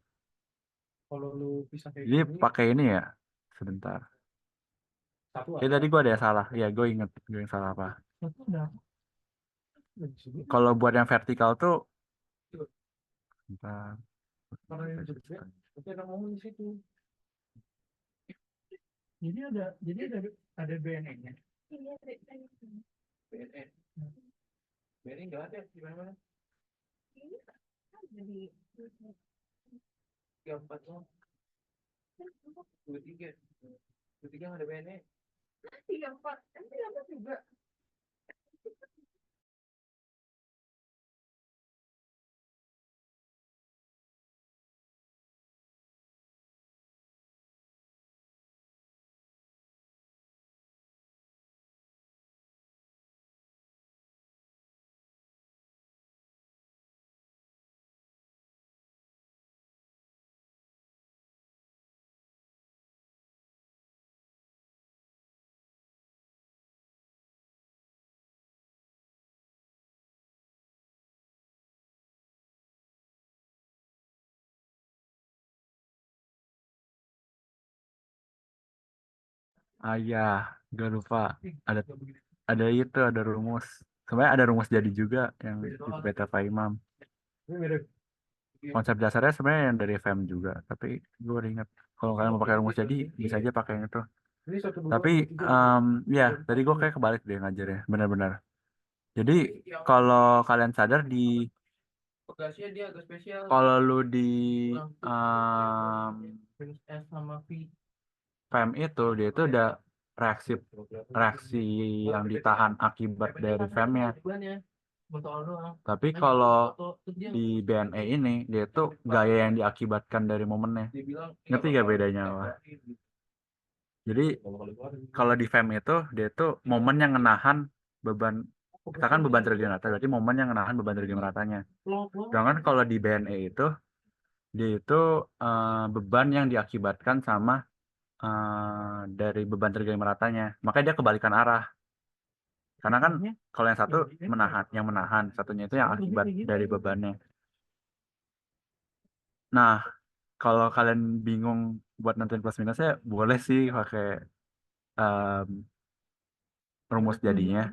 Kalau lu pisah kayak Jadi gini, pakai ini ya. Sebentar. satu Tadi gue ada yang salah. Iya, gue inget. Gue yang salah apa. satu udah di sini. Kalau buat yang vertikal tuh, bentar. Karena yang gede, tapi ada momen di situ. Jadi ada BNN-nya. BNN. BNN nggak ada di mana-mana. Tiga empat oh. Dua tiga nggak ada BNN. Tiga empat juga. Ah iya, gue lupa. Ada ada rumus. Sebenarnya ada rumus jadi juga yang di beta Imam. Ini mirip. Konsep dasarnya sebenarnya yang dari FM juga, tapi gue baru ingat. Kalau kalian mau pakai rumus jadi, bisa aja pakai yang itu. Ini satu dua Tapi, dua, tiga. ya, tadi gue kayak kebalik deh ngajarnya, benar-benar. Jadi, kalau kalian sadar Bagasinya dia agak spesial. kalau lu di Minus S sama V. FM itu, dia itu ada reaksi reaksi yang ditahan akibat dari FM-nya. Tapi kalau di BNE ini, dia itu gaya yang diakibatkan dari momennya. Ngerti gak bedanya apa? Jadi kalau di FM itu dia itu momen yang menahan beban, misalkan beban tergenerata, berarti momen yang menahan beban tergeneratanya. Sedangkan kalau di BNE itu dia itu beban yang diakibatkan sama dari beban tergeneratanya. Makanya dia kebalikan arah. Karena kan kalau yang satu menahan, satunya itu yang akibat dari bebannya. Nah, kalau kalian bingung buat nentuin plus minusnya, boleh sih pakai em, rumus jadinya.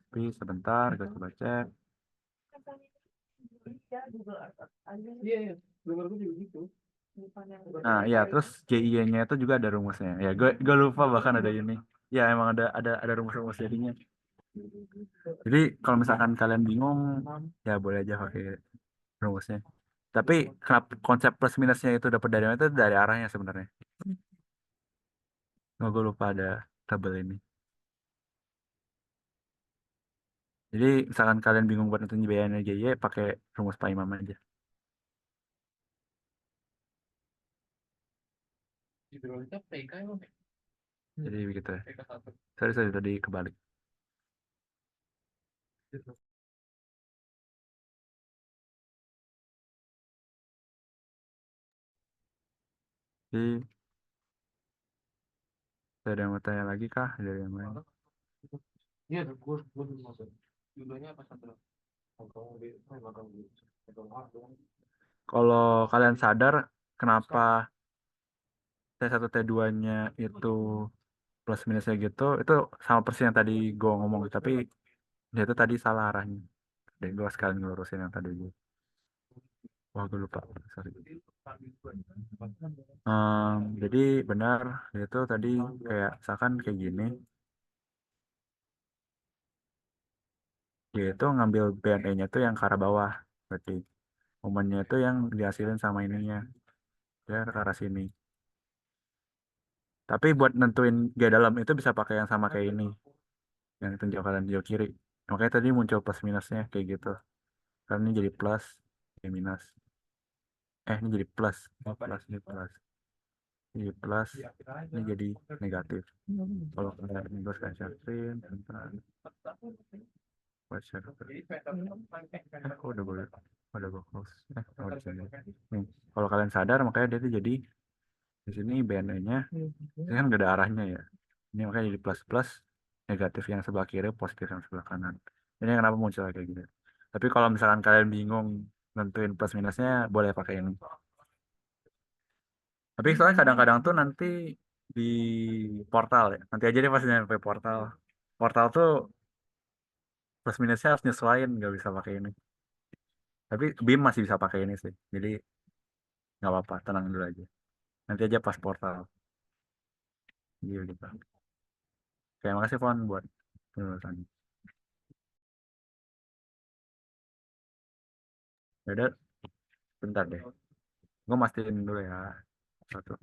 Tapi sebentar, gue coba cek. Iya, dengar gue juga gitu. Nah, ya terus JIY-nya itu juga ada rumusnya. Ya, gue lupa bahkan ada ini. Ya, emang ada rumus-rumus jadinya. Jadi kalau misalkan kalian bingung, ya boleh aja pakai rumusnya. Tapi kenapa konsep plus minusnya itu dapat dari mana itu dari arahnya sebenarnya. Oh, gue lupa ada tabel ini. Jadi misalkan kalian bingung buat nentuin biayanya JY, pakai rumus Pak Imam aja. Jadi begitu ya. Sorry, tadi kebalik. Jadi ada yang mau tanya lagi kah dari yang lain? Iya, gue belum masuk. Judulnya apa satu? Kalau kalian sadar kenapa T1 T2-nya itu plus minusnya gitu, itu sama persis yang tadi gue ngomong, tapi dia itu tadi salah arahnya. Dan gue sekalian ngelurusin yang tadi gue. Wah, gue lupa. Sorry. Jadi benar, dia itu tadi kayak misalkan kayak gini. Dia itu ngambil BNE-nya tuh yang ke arah bawah. Berarti momennya itu yang dihasilin sama ininya. Dia ke arah sini. Tapi buat nentuin gaya dalam itu bisa pakai yang sama kayak ini. Yang tunjuk kanan jauh kiri. Makanya tadi muncul plus minusnya kayak gitu. Karena ini jadi plus, ini minus. Ini jadi plus. Plus, ini plus. Ini plus, ini jadi negatif. Kalau kalian ini gue screen, bentar. baca. Jadi pattern Aku udah gue close. Oh, di sini. Nih, kalau kalian sadar makanya dia tuh jadi di sini BNE-nya ini kan gak ada arahnya ya. Ini makanya jadi plus plus, negatif yang sebelah kiri, positif yang sebelah kanan. Ini kenapa muncul kayak gitu. Tapi kalau misalkan kalian bingung nentuin plus minusnya, boleh pakai ini. Tapi soalnya kadang-kadang tuh nanti di portal ya. Nanti aja deh pas nyampe portal. Portal tuh plus minusnya harus nyesuaiin, nggak bisa pakai ini. Tapi BIM masih bisa pakai ini sih. Jadi nggak apa-apa, tenang dulu aja. Nanti aja pas portal. Iya gitu. Oke, makasih Fon buat penjelasannya. Ya udah, bentar deh. Gue mastiin dulu ya. Satu.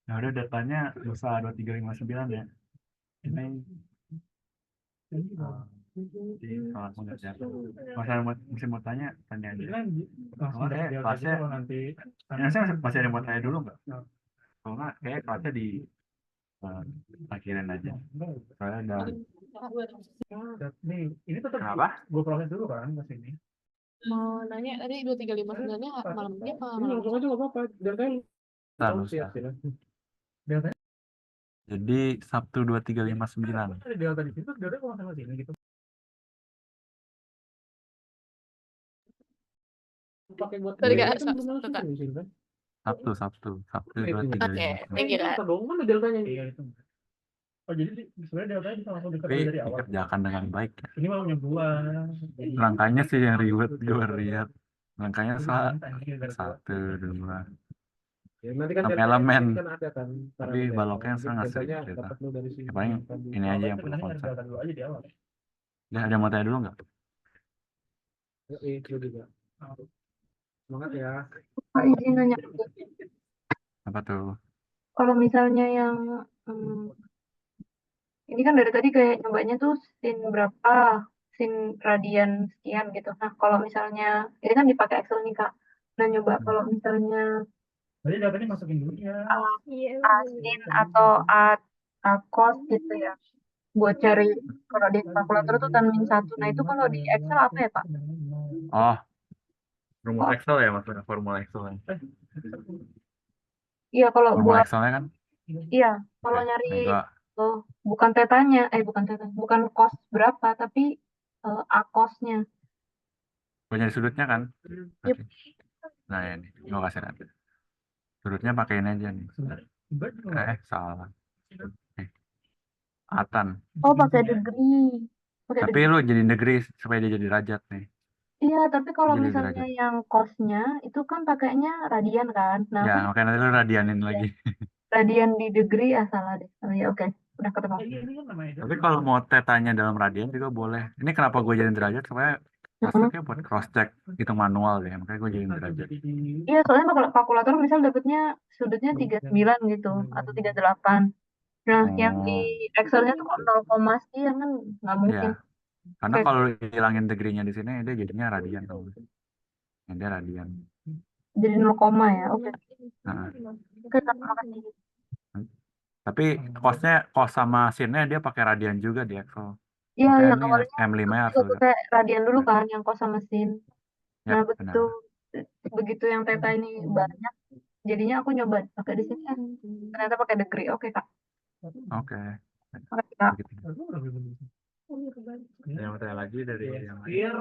Nah udah datanya dosa 2359 ya. Ini di kalau aku nggak jatuh. Masih mau tanya aja. Kalau kayak kelasnya nanti, saya masih ada yang mau tanya dulu nggak? Kalau nggak, kayak kelasnya di akhirin aja. Soalnya udah. nih, ini tetap Kenapa? gue proses dulu kan ke sini. Mau nanya tadi 2359-nya malamnya apa Ini langsung aja nggak apa-apa. Deltanya Tahu siap sih. ya. Deltanya Jadi Sabtu 2359. ada delta di situ, delta kalau sama sini gitu. pakai buat Sorry, Kak. kan Suka. benar kan di sini kan. Sabtu 2, 3, Oke, 5. thank you, Kak. Delta dong, mana deltanya? Iya, itu. Oh, jadi sebenarnya deltanya bisa langsung Tapi diketahui dari awal. dikerjakan dengan baik ya. Ini maunya gua. Rangkanya sih yang ribet gue lihat. Rangkanya Jadi, 1, 2. ya, nanti kan Sampai deltanya elemen. di sini kan ada kan Tapi parameter delta. baloknya Jadi sekarang nggak deltanya sedikit cerita. dapat lu dari sini. Ya, paling Tadi. ini aja yang Sebenarnya perlu nyari konsep. delta dulu aja di awal. Ya, ada yang mau tanya dulu nggak? Itu juga. Semangat ya. Pak, izin nanya. Apa tuh? Kalau misalnya yang hmm, ini kan dari tadi kayak nyobanya tuh sin berapa, sin radian sekian gitu. Nah, kalau misalnya ini kan dipakai Excel nih Kak. Nah, nyoba kalau misalnya Tadi datanya masukin dulu ya. sin atau cos gitu ya. Buat cari kalau di kalkulator tuh tan min satu. Nah, itu kalau di Excel apa ya Pak? Oh, rumus Excel ya maksudnya, formula Excel ya. Iya, kalau Formula buat Excelnya kan? iya, kalau Oke. nyari Nah, gua bukan tetanya, bukan cos berapa, tapi akosnya. nyari sudutnya kan? Yep. Oke. Nah ini, gua kasih nanti. Sudutnya pakein aja nih. Salah. Atan. Oh, pakai degree. Pakai Tapi degree. lu jadi negeri supaya dia jadi derajat nih. Iya, tapi kalau Jadi misalnya derajat. yang cosnya itu kan pakainya radian kan. Nah, Ya, aku makanya nanti lu radianin lagi. radian di degree salah deh. Oh, ya oke, udah ketemu. Tapi kalau mau tetanya dalam radian juga boleh. Ini kenapa gue jadi derajat? Supaya cross-checknya buat cross-check itu manual deh. Makanya gue jadi derajat. Iya, soalnya kalau kalkulator misal dapetnya sudutnya 39 gitu atau 38. Nah, yang di Oh, Excelnya tuh kok 0, sekian kan nggak ya. mungkin. Karena Oke, kalau hilangin degree-nya di sini, dia jadinya radian. Yang dia radian. jadi 0, ya. Oke. Nah, Oke, Kak, makasih. tapi cost sama sin-nya dia pakai radian juga di Excel. Iya, Makanya yang nih awalnya M5 aku harus juga lu. pakai radian dulu kan, yang cos sama sin. Nah, Yap, begitu benar. begitu yang theta ini banyak, jadinya aku nyoba pakai di sini. Ternyata pakai degree. Oke, Kak. Oke. Makasih, Kak. Begitu. Ada yang mau tanya lagi dari yang lain? Iya.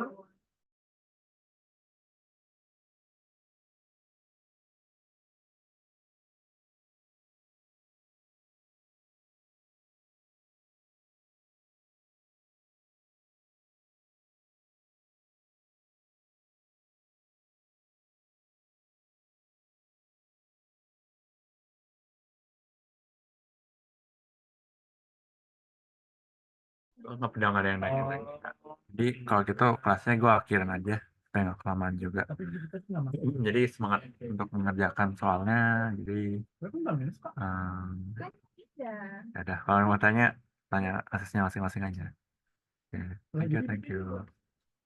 Udah nggak ada yang nanya lagi. Jadi kalau gitu kelasnya gue akhirin aja supaya nggak kelamaan juga. Jadi semangat untuk mengerjakan soalnya. Jadi ya udah kalau mau tanya asesnya masing-masing aja. Oke, thank you.